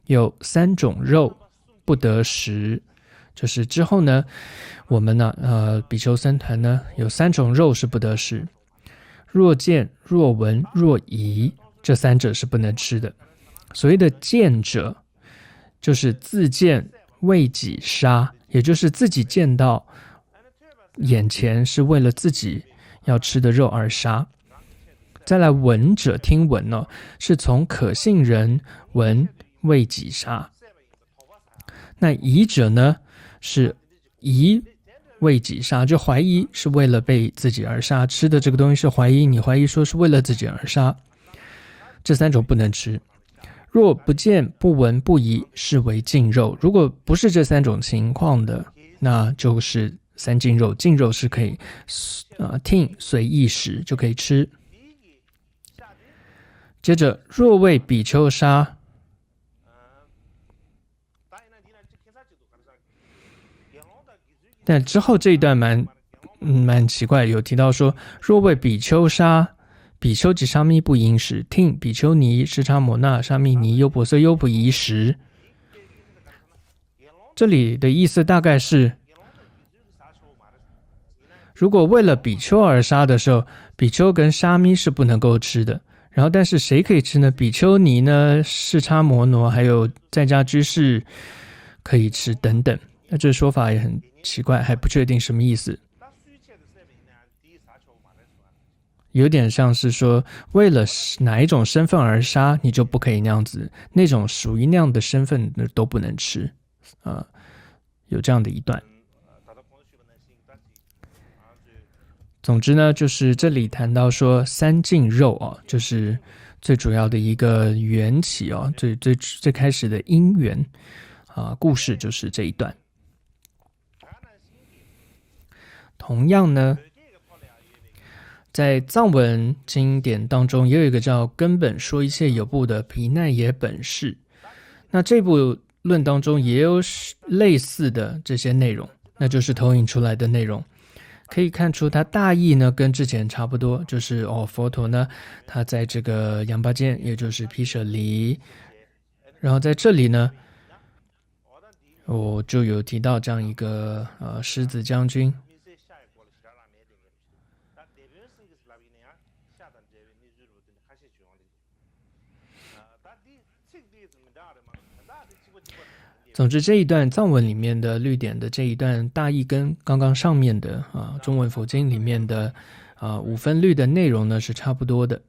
有3种肉不得食。就是之后呢，我们呢比丘僧团呢有3种肉是不得食，若见、若闻、若疑，这3者是不能吃的。所谓的见者，就是自见为己杀，也就是自己见到眼前是为了自己要吃的肉而杀。再来闻者，听闻是从可信人闻为己杀。那疑者呢，是疑为己杀，就怀疑是为了被自己而杀，吃的这个东西是怀疑，你怀疑说是为了自己而杀，这3种不能吃。若不见、不闻、不疑，是为净肉。如果不是这3种情况的，那就是3净肉。净肉是可以听随意食，就可以吃。接着若为比丘杀，但之后这一段蛮奇怪，有提到说若为比丘杀，比丘及沙弥不应食，听比丘尼、尸叉摩那、沙弥尼、优婆塞优不宜食。这里的意思大概是，如果为了比丘而杀的时候，比丘跟沙弥是不能够吃的，然后但是谁可以吃呢？比丘尼呢、尸叉摩那还有在家居士可以吃等等。那这说法也很奇怪，还不确定什么意思。有点像是说为了哪一种身份而杀，你就不可以那样子，那种属于那样的身份都不能吃有这样的一段。总之呢，就是这里谈到说3净肉就是最主要的一个缘起最开始的因缘故事就是这一段。同样呢在藏文经典当中，也有一个叫根本说一切有部的毗奈耶本释。那这部论当中也有类似的这些内容，那就是投影出来的内容。可以看出它大意呢跟之前差不多，就是佛陀呢他在这个羊巴见，也就是毗舍离，然后在这里呢我就有提到这样一个狮子将军。总之这一段藏文里面的律典的这一段大意跟刚刚上面的中文佛经里面的五分律的内容呢是差不多的。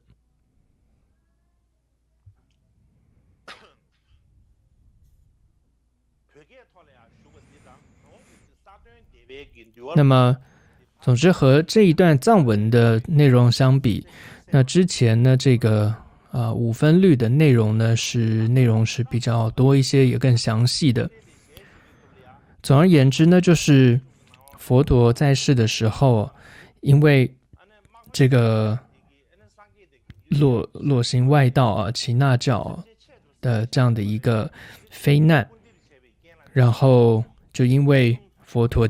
那么总之和这一段藏文的内容相比，那之前呢这个五分律的内容呢是比较多一些，也更详细的。总而言之呢，就是佛陀在世的时候，因为这个落行外道耆那教的这样的一个非难，然后就因为佛陀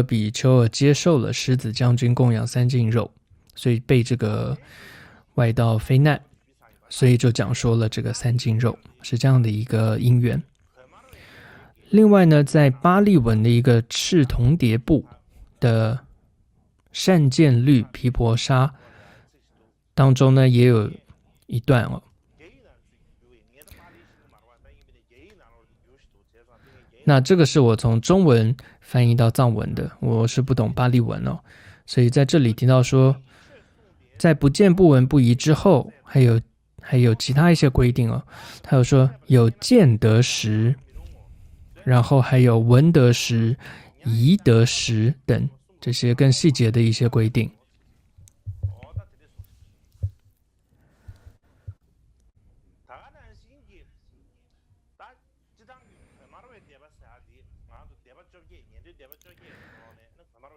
比丘接受了狮子将军供养三净肉，所以被这个外道非难，所以就讲说了这个三净肉，是这样的一个因缘。另外呢，在巴利文的一个赤铜蝶部的善见律毗婆沙当中呢，也有一段那这个是我从中文翻译到藏文的，我是不懂巴利文所以在这里提到说，在不见不闻不疑之后，还有其他一些规定他有说有见得时，然后还有闻得时、疑得时等这些更细节的一些规定。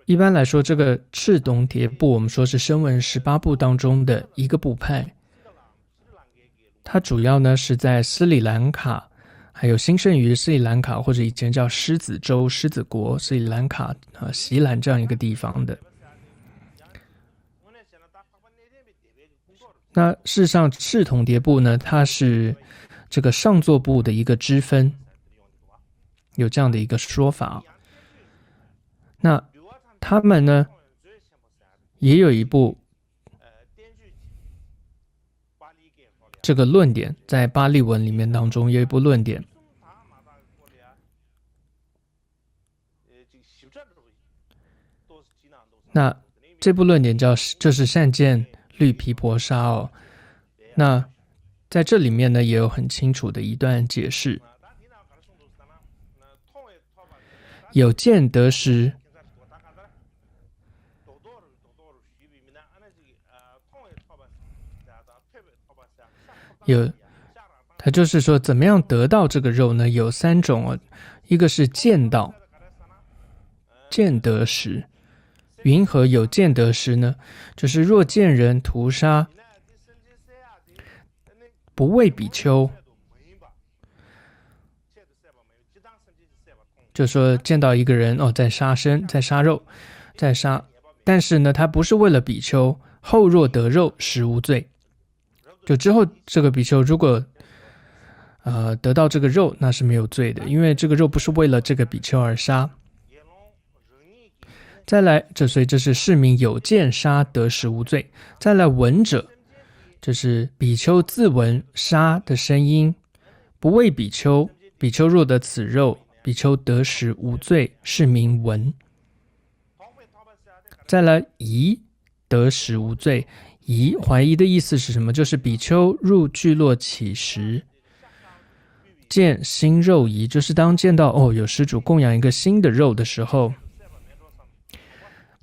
一般来说，这个赤铜蝶部我们说是声闻18部当中的一个部派，它主要呢是在斯里兰卡，还有兴盛于斯里兰卡或者以前叫狮子州、狮子国、斯里兰卡锡兰这样一个地方的。那事实上赤铜蝶部呢，它是这个上座部的一个支分，有这样的一个说法。那他们呢也有一部这个论点，在巴利文里面当中有一部论点，那这部论点就是善见律毗婆沙那在这里面呢也有很清楚的一段解释，有见得时，他就是说怎么样得到这个肉呢？有3种一个是见到，见得时。云何有见得时呢？就是若见人屠杀，不为比丘，就说见到一个人在杀生，在杀肉，在杀，但是呢他不是为了比丘，后若得肉，实无罪。就之后这个比丘如果得到这个肉，那是没有罪的，因为这个肉不是为了这个比丘而杀。再来，所以这是市民有见杀得实无罪。再来闻者，这是比丘自闻杀的声音，不为比丘，比丘若得此肉，比丘得实无罪，是名闻。再来疑得实无罪，疑怀疑的意思是什么？就是比丘入聚落起时，见新肉疑，就是当见到有施主供养一个新的肉的时候，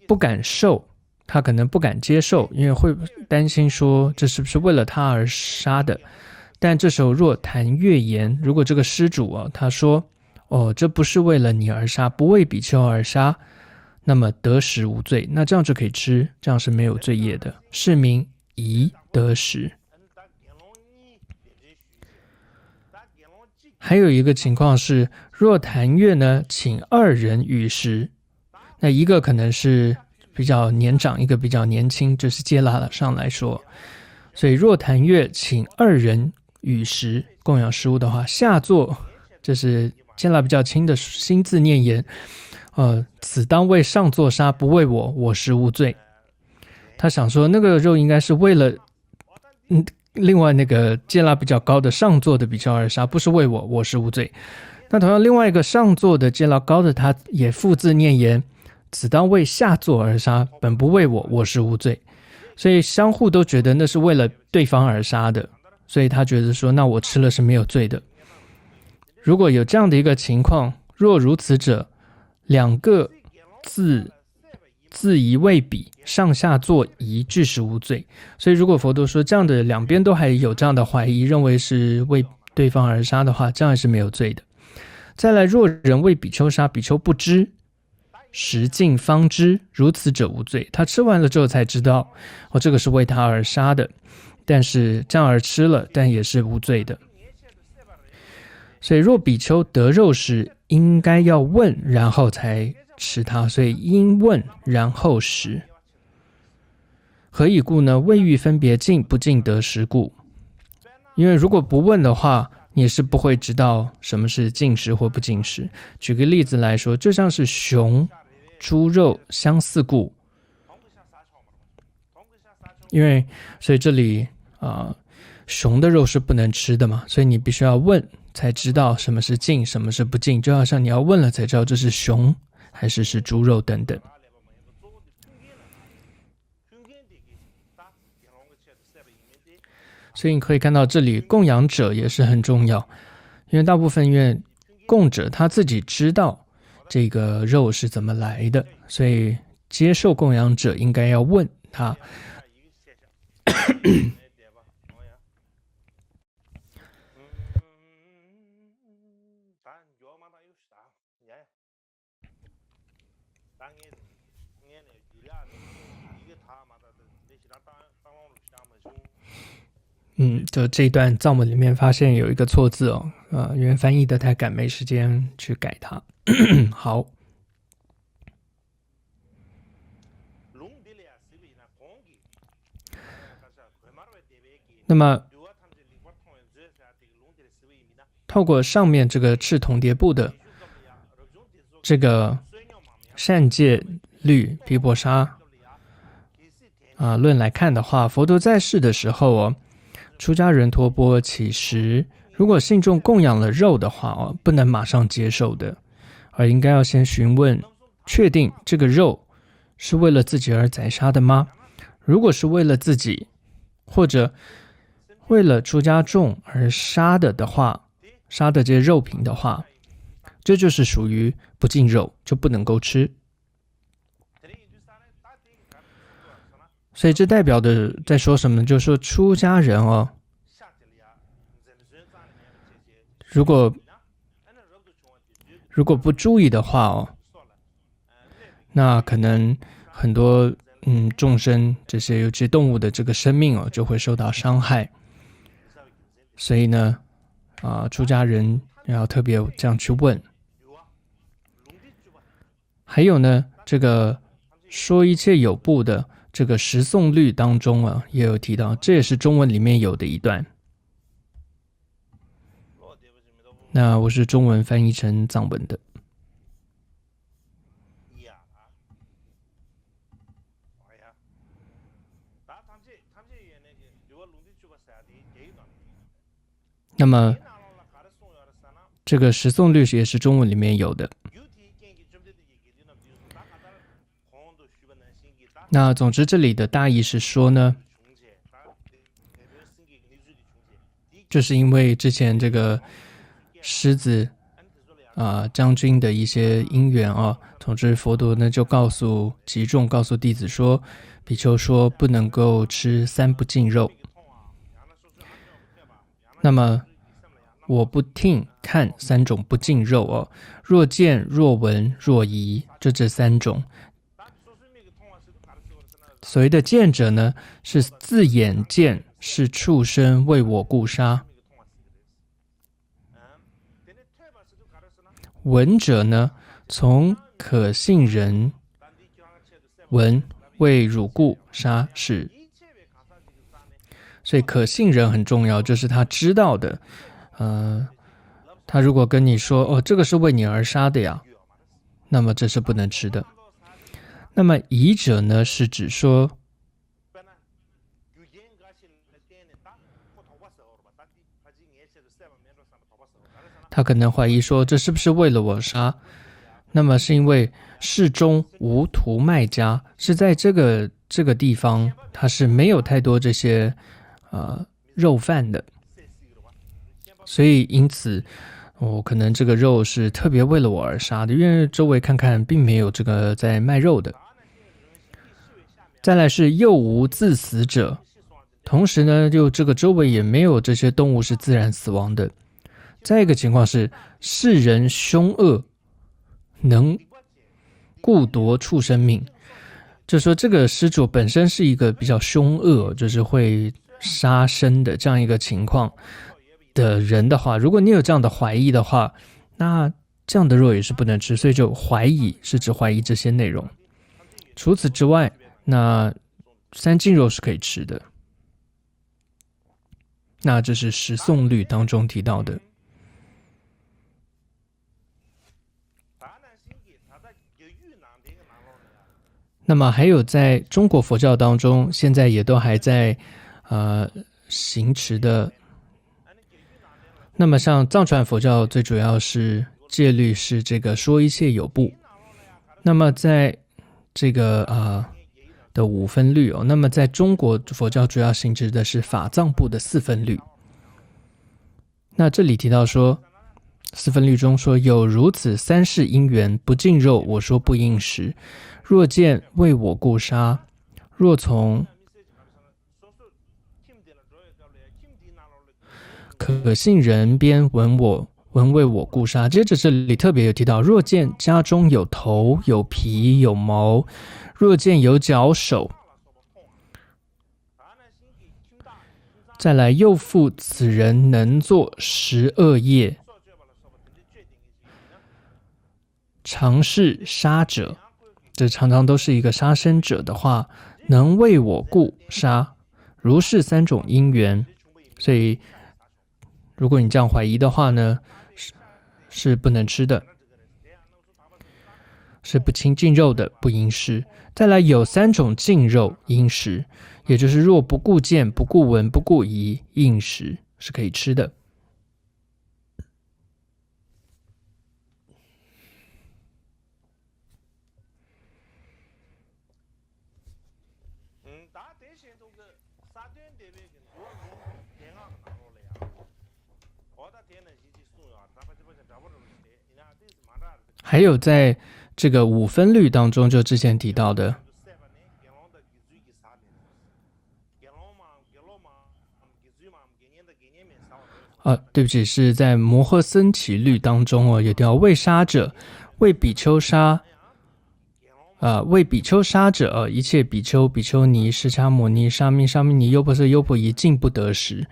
不敢受，他可能不敢接受，因为会担心说这是不是为了他而杀的。但这时候若谈越言，如果这个施主他说这不是为了你而杀，不为比丘而杀，那么得食无罪，那这样就可以吃，这样是没有罪业的，是名宜得食。还有一个情况是，若谭月呢请二人与食，那一个可能是比较年长，一个比较年轻，这是揭拉上来说，所以若谭月请二人与食供养食物的话，下作这是揭拉比较轻的心字念言，此当为上作杀，不为我，我实无罪。他想说那个肉应该是为了另外那个戒拉比较高的上座的比丘而杀，不是为我，我是无罪。那同样另外一个上座的戒拉高的，他也复字念言，此当为下座而杀，本不为我，我是无罪。所以相互都觉得那是为了对方而杀的，所以他觉得说那我吃了是没有罪的。如果有这样的一个情况，若如此者，两个自疑未比，上下作疑，俱是无罪。所以如果佛陀说这样的两边都还有这样的怀疑，认为是为对方而杀的话，这样是没有罪的。再来，若人为比丘杀，比丘不知，食尽方知，如此者无罪。他吃完了之后才知道，这个是为他而杀的，但是这样而吃了，但也是无罪的。所以若比丘得肉时，应该要问，然后才吃它，所以应问然后食。何以故呢？未欲分别尽不尽得食故。因为如果不问的话，你是不会知道什么是禁食或不禁食。举个例子来说，就像是熊、猪肉相似故。所以这里熊的肉是不能吃的嘛，所以你必须要问才知道什么是禁，什么是不禁。就好像你要问了才知道这是熊还是猪肉等等。所以你可以看到这里供养者也是很重要，因为大部分因为供者他自己知道这个肉是怎么来的，所以接受供养者应该要问他就这一段藏文里面发现有一个错字因为翻译的太赶，没时间去改它。好，那么透过上面这个赤铜蝶部的这个善戒律毗婆沙论来看的话，佛陀在世的时候出家人托钵乞食，如果信众供养了肉的话不能马上接受的，而应该要先询问确定这个肉是为了自己而宰杀的吗？如果是为了自己或者为了出家众而杀的话，杀的这些肉品的话，这就是属于不净肉，就不能够吃。所以这代表的在说什么呢？就是说出家人如果不注意的话那可能很多众生这些尤其动物的这个生命就会受到伤害。所以呢出家人要特别这样去问。还有呢，这个说一切有部的这个十诵律当中也有提到，这也是中文里面有的一段。那我是中文翻译成藏文的。那么这个十诵律也是中文里面有的。那总之这里的大意是说呢，就是因为之前这个狮子将军的一些因缘总之佛陀呢就告诉集众，告诉弟子说，比丘说不能够吃三不净肉。那么我不听看三种不净肉若见若闻若疑，这三种所谓的见者呢，是自眼见是畜生为我故杀；闻者呢，从可信人闻为汝故杀是。所以可信人很重要，就是他知道的。他如果跟你说哦，这个是为你而杀的呀，那么这是不能吃的。那么疑者呢，是指说他可能怀疑说这是不是为了我杀，那么是因为市中无屠卖家，是在这个地方它是没有太多这些肉贩的，所以因此可能这个肉是特别为了我而杀的，因为周围看看并没有这个在卖肉的。再来是又无自死者，同时呢，就这个周围也没有这些动物是自然死亡的。再一个情况是世人凶恶，能故夺畜生命，就是说这个施主本身是一个比较凶恶，就是会杀生的这样一个情况的人的话，如果你有这样的怀疑的话，那这样的肉也是不能吃，所以就怀疑是指怀疑这些内容。除此之外，那三净肉是可以吃的。那这是十诵律当中提到的。那么还有在中国佛教当中，现在也都还在行持的。那么像藏传佛教最主要是戒律是这个说一切有部。那么在这个的五分律那么在中国佛教主要行持的是法藏部的四分律。那这里提到说，四分律中说有如此三世因缘，不净肉，我说不应食。若见为我故杀，若从可信人边闻为我故杀。接着这里特别有提到，若见家中有头有皮有毛，若见有脚手。再来又复此人能作十恶业，常是杀者，这常常都是一个杀生者的话，能为我故杀，如是三种因缘。所以如果你这样怀疑的话呢，是不能吃的，是不清净肉的，不应食。再来有三种净肉应食，也就是若不顾见、不顾闻、不顾疑，应食是可以吃的。还有在这个五分律当中，就之前提到的对不起，是在摩诃僧祇律当中也提到为杀者，为比丘杀为比丘杀者一切比丘、比丘尼、释迦牟尼、沙弥、沙弥尼、优婆塞、优婆夷尽不得食。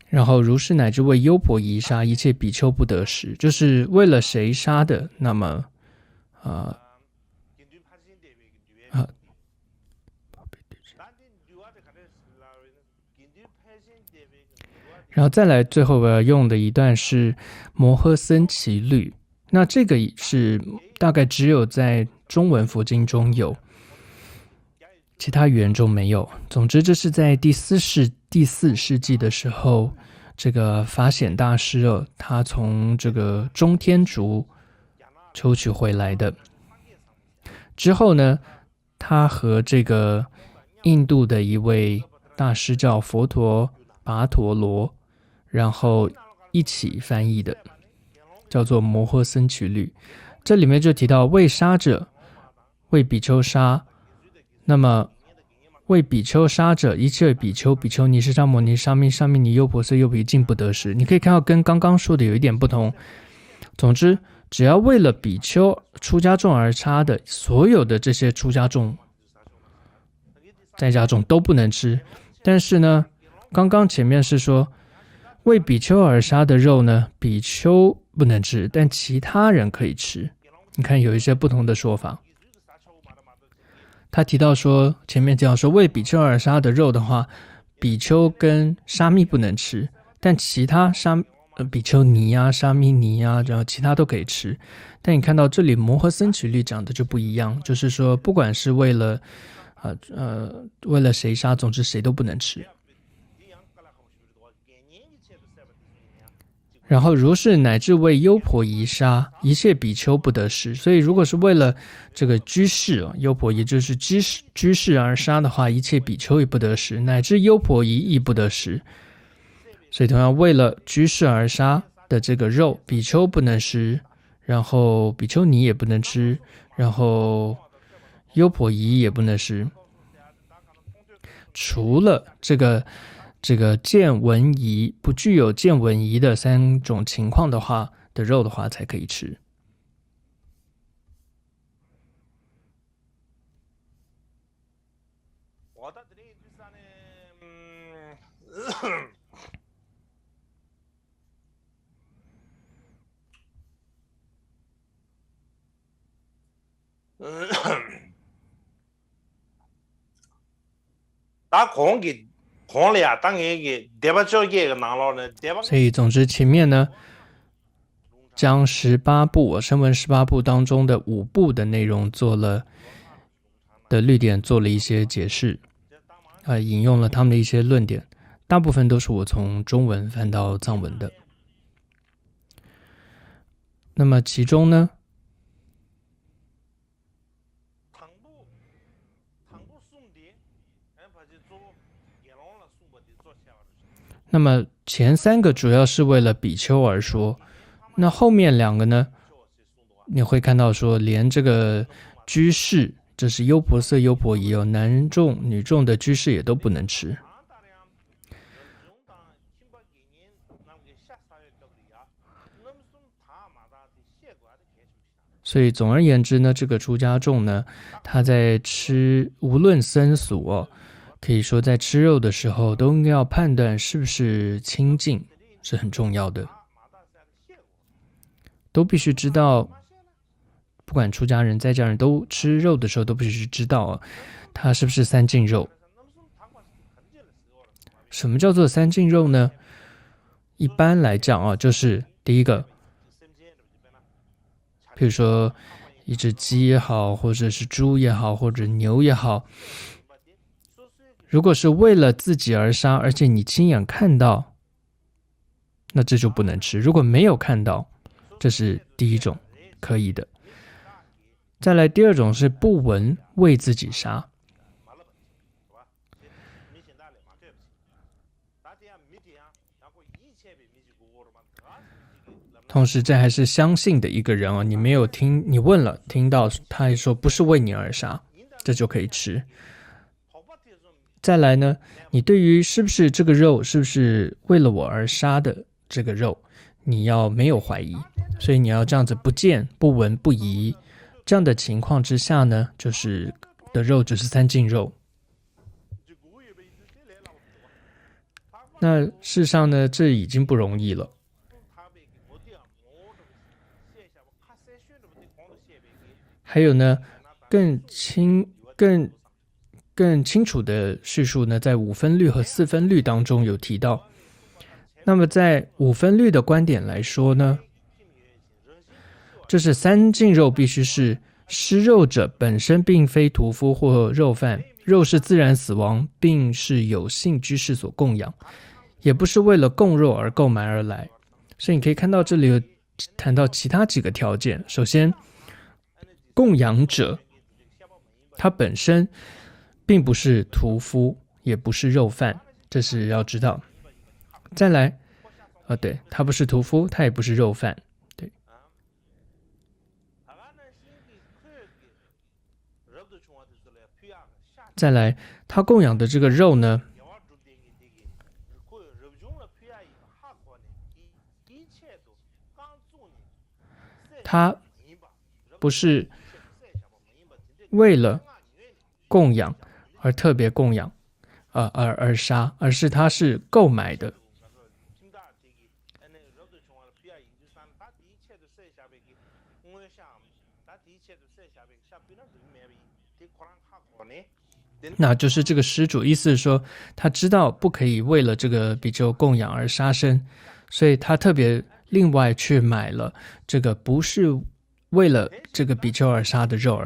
然后如是乃至为优婆夷杀，一切比丘不得食，就是为了谁杀的，那么然后再来最后我要用的一段是摩诃僧祇律，那这个是大概只有在中文佛经中有，其他语言中没有。总之这是在第四世纪的时候，这个法显大师他从这个中天竺抽取回来的。之后呢，他和这个印度的一位大师叫佛陀跋陀罗，然后一起翻译的，叫做摩诃僧祇律。这里面就提到为杀者，为比丘杀，那么为比丘杀者，一切比丘、比丘尼、释迦牟尼、沙弥、沙弥尼、优婆塞、优婆夷尽不得食。你可以看到跟刚刚说的有一点不同。总之只要为了比丘出家众而杀的所有的这些出家众、在家众都不能吃。但是呢，刚刚前面是说为比丘而杀的肉呢，比丘不能吃，但其他人可以吃。你看有一些不同的说法。他提到说，前面提到说为比丘而杀的肉的话，比丘跟沙弥不能吃，但其他比丘尼啊、沙弥尼啊，然后其他都可以吃。但你看到这里摩诃僧祇律讲的就不一样，就是说不管是为了谁杀，总之谁都不能吃。然后如是乃至为优婆夷杀，一切比丘不得食。所以如果是为了这个居士优婆夷就是居士而杀的话，一切比丘也不得食，乃至优婆夷亦不得食。所以同样为了居士而杀的这个肉，比丘不能吃，然后比丘尼也不能吃，然后优婆夷也不能吃，除了这个见闻疑不具有见闻疑的3种情况的话的肉的话才可以吃。所以总之前面呢将18部声闻18部当中的5部的内容的律典做了一些解释，引用了他们的一些论点，大部分都是我从中文翻到藏文的。那么其中呢，那么前3个主要是为了比丘而说，那后面2个呢，你会看到说连这个居士，这是优婆塞、优婆夷男众、女众的居士也都不能吃。所以总而言之呢，这个出家众呢，他在吃无论僧俗可以说在吃肉的时候都应该要判断是不是清净，是很重要的，都必须知道，不管出家人在家人都吃肉的时候都必须知道它是不是3净肉。什么叫做3净肉呢？一般来讲就是第一个，比如说一只鸡也好，或者是猪也好，或者牛也好，如果是为了自己而杀，而且你亲眼看到，那这就不能吃。如果没有看到，这是第一种可以的。再来第2种是不闻为自己杀，同时这还是相信的一个人你没有听，你问了听到他还说不是为你而杀，这就可以吃。再来呢，你对于是不是这个肉是不是为了我而杀的这个肉，你要没有怀疑，所以你要这样子不见不闻不疑，这样的情况之下呢，就是的肉就是3净肉。那事实上呢，这已经不容易了。还有呢，更清楚的叙述呢，在5分律和4分律当中有提到。那么在5分律的观点来说呢，这是3净肉必须是施肉者本身并非屠夫或肉贩，肉是自然死亡，并是有幸居士所供养，也不是为了供肉而购买而来。所以你可以看到这里有谈到其他几个条件。首先，供养者他本身并不是屠夫，也不是肉贩，这是要知道。再来对，他不是屠夫，他也不是肉贩，对。再来，他供养的这个肉呢，它不是为了供养而特别供养，而杀，而是它是购买的。那就是这个施主意思是说，他知道不可以为了这个比丘供养而杀生，所以他特别另外去买了这个不是为了这个比丘而杀的肉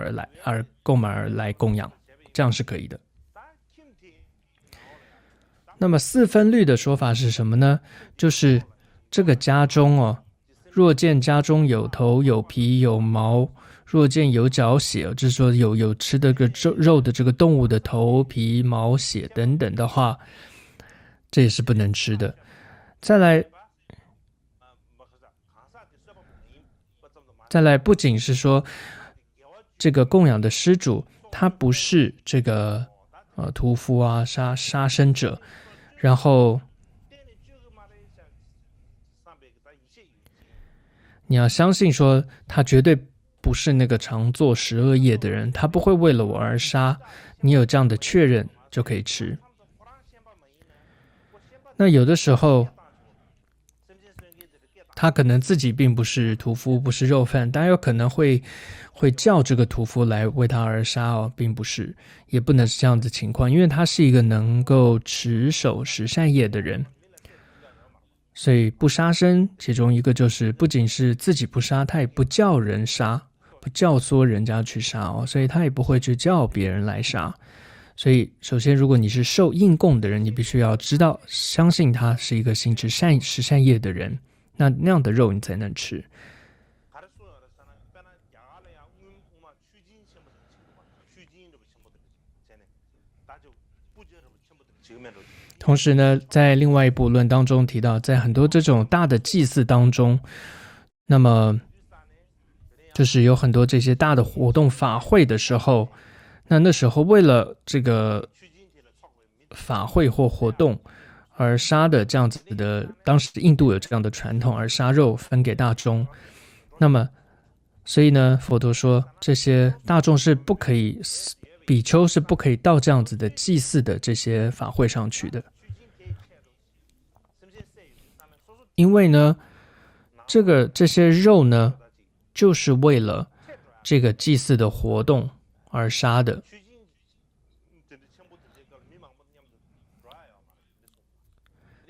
而购买而来供养，这样是可以的。那么四分律的说法是什么呢？就是这个家中哦，若见家中有头有皮有毛，若见有角血，就是说有吃的个肉的这个动物的头皮毛血等等的话，这也是不能吃的。再来，不仅是说这个供养的施主他不是这个屠夫啊杀生者，然后你要相信说他绝对不是那个常做十恶业的人，他不会为了我而杀，你有这样的确认就可以吃。那有的时候他可能自己并不是屠夫，不是肉贩，但有可能会叫这个屠夫来为他而杀哦，并不是，也不能是这样的情况，因为他是一个能够持守十善业的人，所以不杀生，其中一个就是不仅是自己不杀，他也不叫人杀，不教唆人家去杀哦，所以他也不会去叫别人来杀。所以，首先，如果你是受应供的人，你必须要知道、相信他是一个行持十善业的人，那样的肉你才能吃。同时呢，在另外一部论当中提到，在很多这种大的祭祀当中，那么就是有很多这些大的活动法会的时候，那时候为了这个法会或活动而杀的这样子的，当时印度有这样的传统，而杀肉分给大众。那么，所以呢，佛陀说这些大众是不可以，比丘是不可以到这样子的祭祀的这些法会上去的，因为呢，这些肉呢，就是为了这个祭祀的活动而杀的。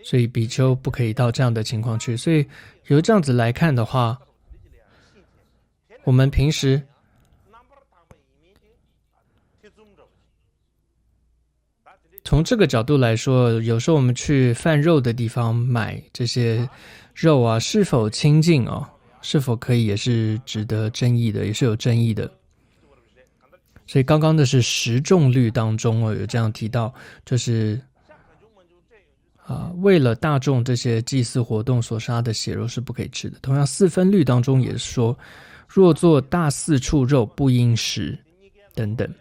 所以比丘不可以到这样的情况去。所以由这样子来看的话，我们平时从这个角度来说，有时候我们去贩肉的地方买这些肉啊，是否清净哦，是否可以也是值得争议的，也是有争议的。所以刚刚的是食众律当中有这样提到，就是为了大众这些祭祀活动所杀的血肉是不可以吃的。同样四分律当中也说，若作大四处肉不应食等等。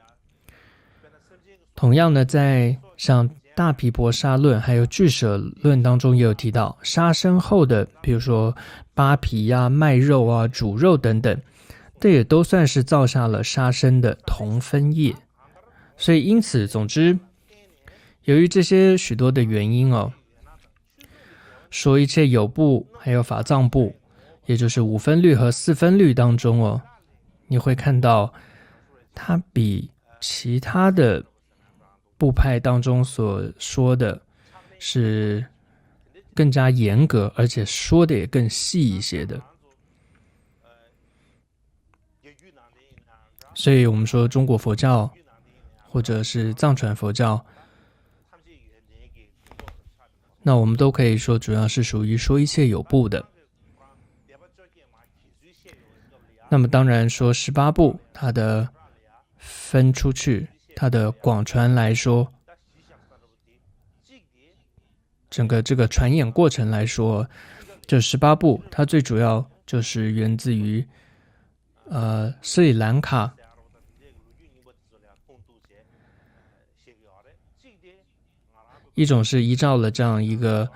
同样呢，在像大毗婆沙论还有俱舍论当中也有提到，杀生后的比如说扒皮啊、卖肉啊、煮肉等等，这也都算是造下了杀生的同分业。所以因此总之，由于这些许多的原因哦，说一切有部还有法藏部，也就是五分律和四分律当中哦，你会看到它比其他的部派当中所说的是更加严格，而且说的也更细一些的。所以我们说中国佛教或者是藏传佛教，那我们都可以说主要是属于说一切有部的。那么当然说18部它的分出去，它的广传来说，整个这个传演过程来说，这18部它最主要就是源自于斯里兰卡一种是依照了这样一个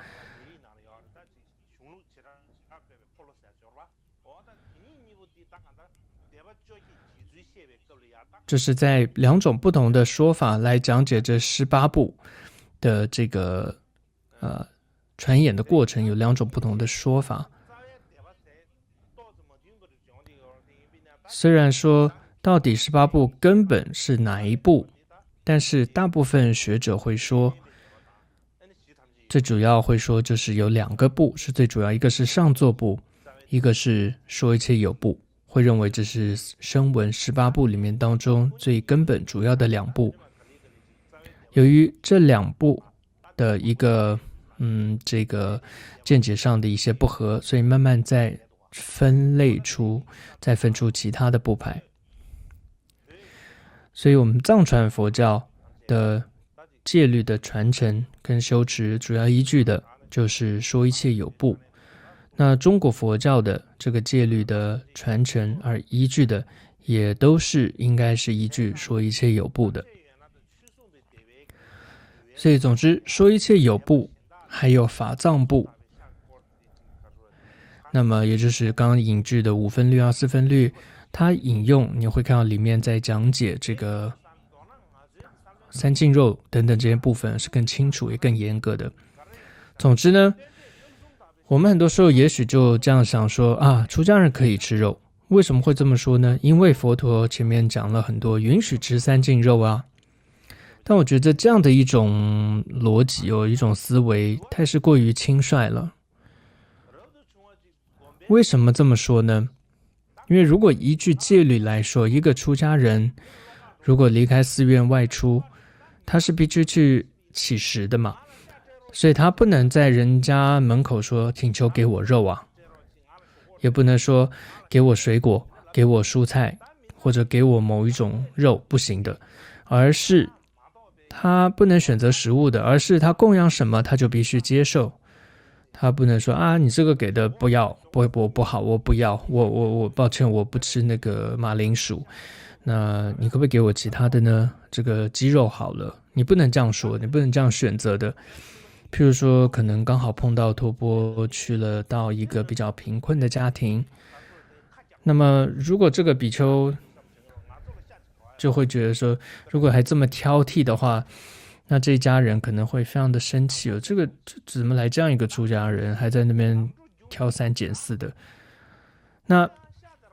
这是在两种不同的说法来讲解这18部的这个传演的过程，有两种不同的说法。虽然说到底18部根本是哪一部，但是大部分学者会说，最主要会说就是有2个部是最主要，一个是上座部，一个是说一切有部，会认为这是声闻18部里面当中最根本主要的2部。由于这2部的一个这个见解上的一些不合，所以慢慢再分出其他的部派。所以我们藏传佛教的戒律的传承跟修持主要依据的就是说一切有部。那中国佛教的这个戒律的传承而依据的也都是应该是依据说一切有部的。所以总之说一切有部还有法藏部，那么也就是刚刚引据的5分律4分律，它引用你会看到里面在讲解这个三净肉等等这些部分是更清楚也更严格的。总之呢，我们很多时候也许就这样想说啊，出家人可以吃肉，为什么会这么说呢？因为佛陀前面讲了很多允许吃三净肉啊。但我觉得这样的一种逻辑一种思维太是过于轻率了。为什么这么说呢？因为如果依据戒律来说，一个出家人如果离开寺院外出，他是必须去乞食的嘛，所以他不能在人家门口说请求给我肉啊，也不能说给我水果给我蔬菜或者给我某一种肉，不行的，而是他不能选择食物的，而是他供养什么他就必须接受。他不能说啊，你这个给的不要，不好，我不要，我抱歉，我不吃那个马铃薯。那你可不可以给我其他的呢？这个鸡肉好了，你不能这样说，你不能这样选择的。譬如说，可能刚好碰到托钵去了到一个比较贫困的家庭，那么如果这个比丘就会觉得说，如果还这么挑剔的话，那这一家人可能会非常的生气这个怎么来这样一个出家人，还在那边挑3拣4的？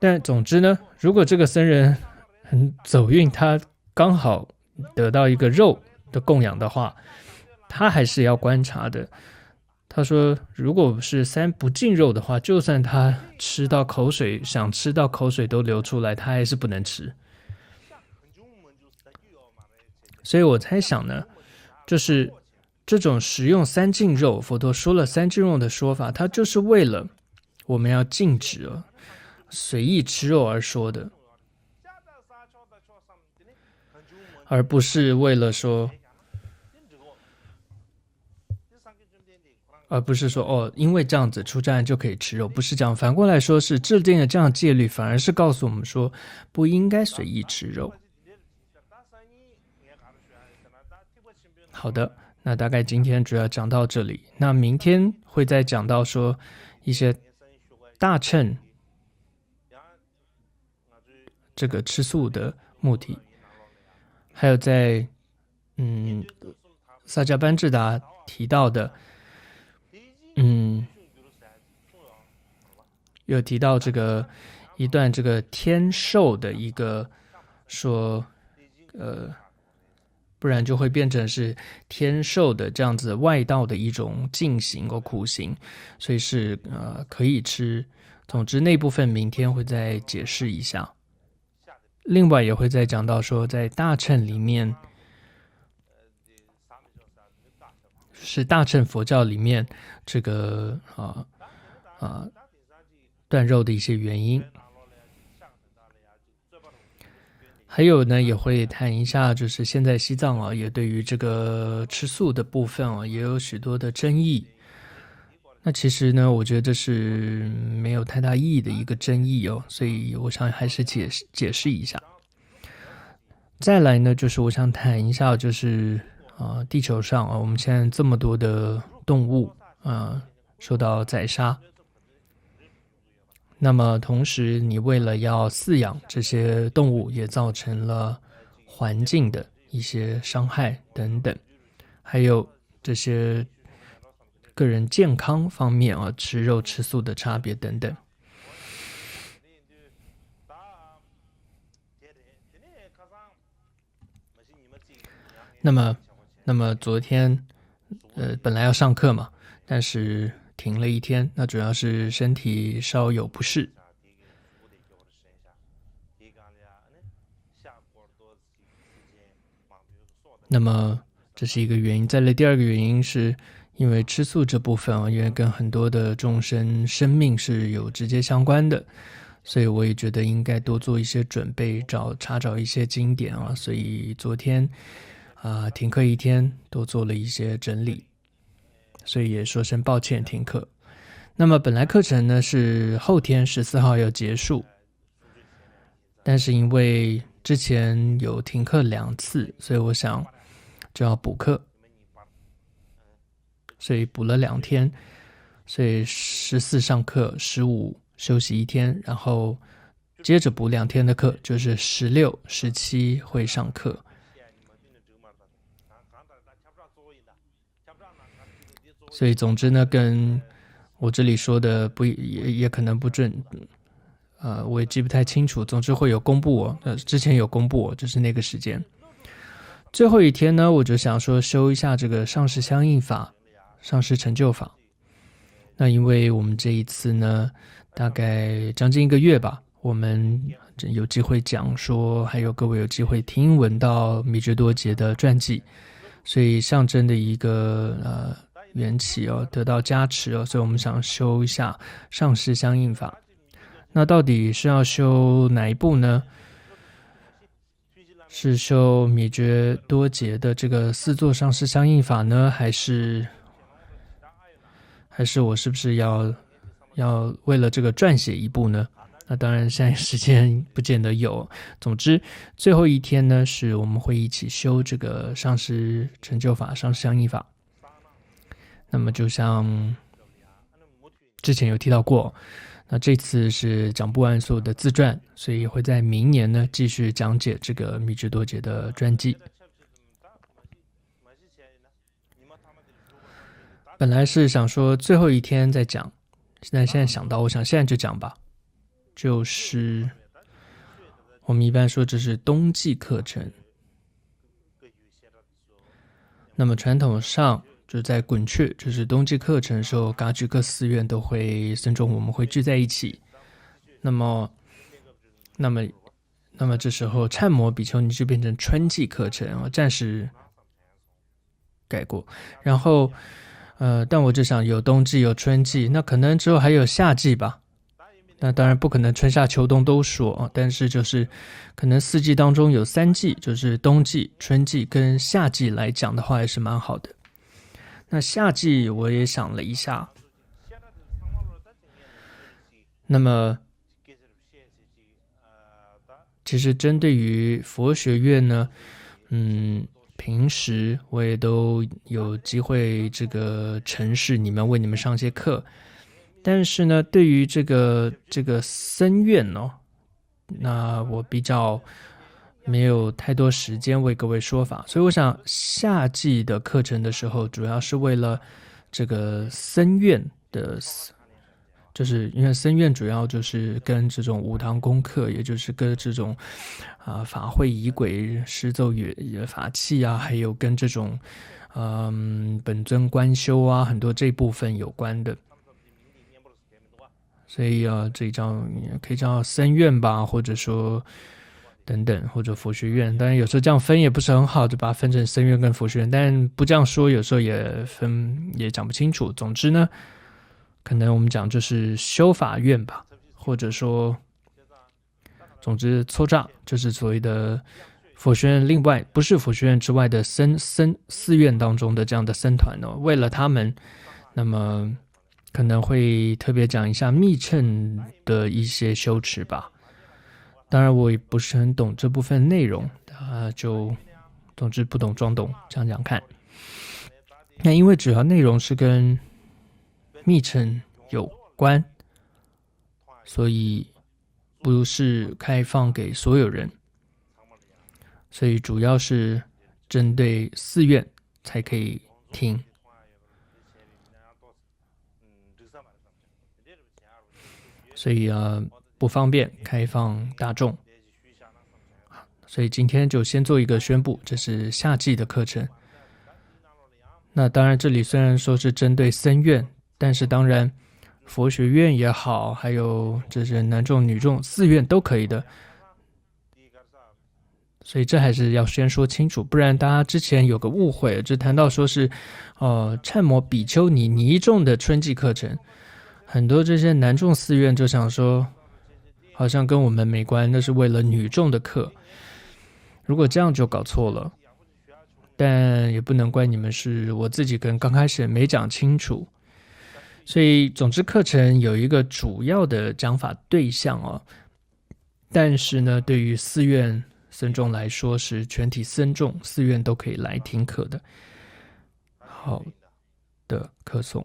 但总之呢，如果这个僧人很走运，他刚好得到一个肉的供养的话，他还是要观察的。他说，如果是3不净肉的话，就算他吃到口水，想吃到口水都流出来，他还是不能吃。所以我猜想呢，就是这种食用3净肉，佛陀说了3净肉的说法，它就是为了我们要禁止随意吃肉而说的，而不是为了说，因为这样子出家人就可以吃肉，不是这样。反过来说，是制定了这样的戒律，反而是告诉我们说，不应该随意吃肉。好的，那大概今天主要讲到这里。那明天会再讲到说一些大乘这个吃素的目的，还有在萨迦班智达提到的，有提到这个一段这个天授的一个说不然就会变成是天授的这样子外道的一种禁行或苦行，所以是可以吃。总之那部分明天会再解释一下。另外也会再讲到说，在大乘里面，是大乘佛教里面这个断肉的一些原因。还有呢，也会谈一下，就是现在西藏也对于这个吃素的部分也有许多的争议。那其实呢，我觉得这是没有太大意义的一个争议所以我想还是解释一下。再来呢，就是我想谈一下，就是地球上我们现在这么多的动物受到宰杀。那么同时你为了要饲养这些动物，也造成了环境的一些伤害等等，还有这些个人健康方面啊，吃肉吃素的差别等等。那么昨天本来要上课嘛，但是停了一天，那主要是身体稍有不适。那么这是一个原因，再来第二个原因是因为吃素这部分啊，因为跟很多的众生生命是有直接相关的，所以我也觉得应该多做一些准备，查找一些经典啊，所以昨天停课一天，多做了一些整理，所以也说声抱歉停课。那么本来课程呢是后天14号要结束，但是因为之前有停课2次，所以我想就要补课，所以补了2天，所以14上课，15休息1天，然后接着补2天的课，就是16、17会上课。所以总之呢，跟我这里说的也可能不准，我也记不太清楚。总之会有公布之前有公布就是那个时间。最后一天呢，我就想说修一下这个上师相应法、上师成就法。那因为我们这一次呢，大概将近1个月吧，我们有机会讲说，还有各位有机会听闻到米觉多杰的传记，所以象征的一个缘起得到加持所以我们想修一下上师相应法。那到底是要修哪一部呢？是修米觉多杰的这个4座上师相应法呢，还是我是不是要为了这个撰写一部呢？那当然现在时间不见得有。总之最后一天呢，是我们会一起修这个上师成就法、上师相应法。那么就像之前有提到过，那这次是讲不完所有的自传，所以会在明年呢继续讲解这个米值多杰的传记。本来是想说最后一天再讲，现在想到，我想现在就讲吧。就是我们一般说这是冬季课程，那么传统上就在滚雀，就是冬季课程的时候，噶举各寺院都会僧众我们会聚在一起。那么这时候忏摩比丘尼就变成春季课程，暂时改过。然后但我就想有冬季有春季，那可能之后还有夏季吧。那当然不可能春夏秋冬都说，但是就是可能4季当中有3季，就是冬季、春季跟夏季来讲的话，也是蛮好的。那夏季我也想了一下，那么其实针对于佛学院呢，平时我也都有机会这个城市你们为你们上些课，但是呢，对于这个僧院那我比较没有太多时间为各位说法，所以我想夏季的课程的时候，主要是为了这个僧院的，就是因为僧院主要就是跟这种5堂功课，也就是跟这种法会仪轨、施奏乐法器还有跟这种本尊观修很多这部分有关的。所以这一张可以叫僧院吧，或者说等等，或者佛学院。当然有时候这样分也不是很好，就把它分成僧院跟佛学院。但不这样说，有时候也讲不清楚。总之呢，可能我们讲就是修法院吧，或者说，总之搓诈就是所谓的佛学院，另外不是佛学院之外的寺院当中的这样的僧团为了他们，那么可能会特别讲一下密乘的一些修持吧。当然我也不是很懂这部分内容，就总之不懂装懂，讲讲看。那因为主要内容是跟密乘有关，所以不是开放给所有人，所以主要是针对寺院才可以听。所以不方便开放大众，所以今天就先做一个宣布，这是夏季的课程。那当然，这里虽然说是针对僧院，但是当然佛学院也好，还有这些男众、女众、寺院都可以的。所以这还是要先说清楚，不然大家之前有个误会，就谈到说是忏摩比丘尼尼众的春季课程。很多这些男众寺院就想说，好像跟我们没关，那是为了女众的课。如果这样就搞错了，但也不能怪你们，是我自己可能刚开始没讲清楚。所以总之课程有一个主要的讲法对象哦，但是呢，对于寺院僧众来说是全体僧众寺院都可以来听课的。好的，课诵。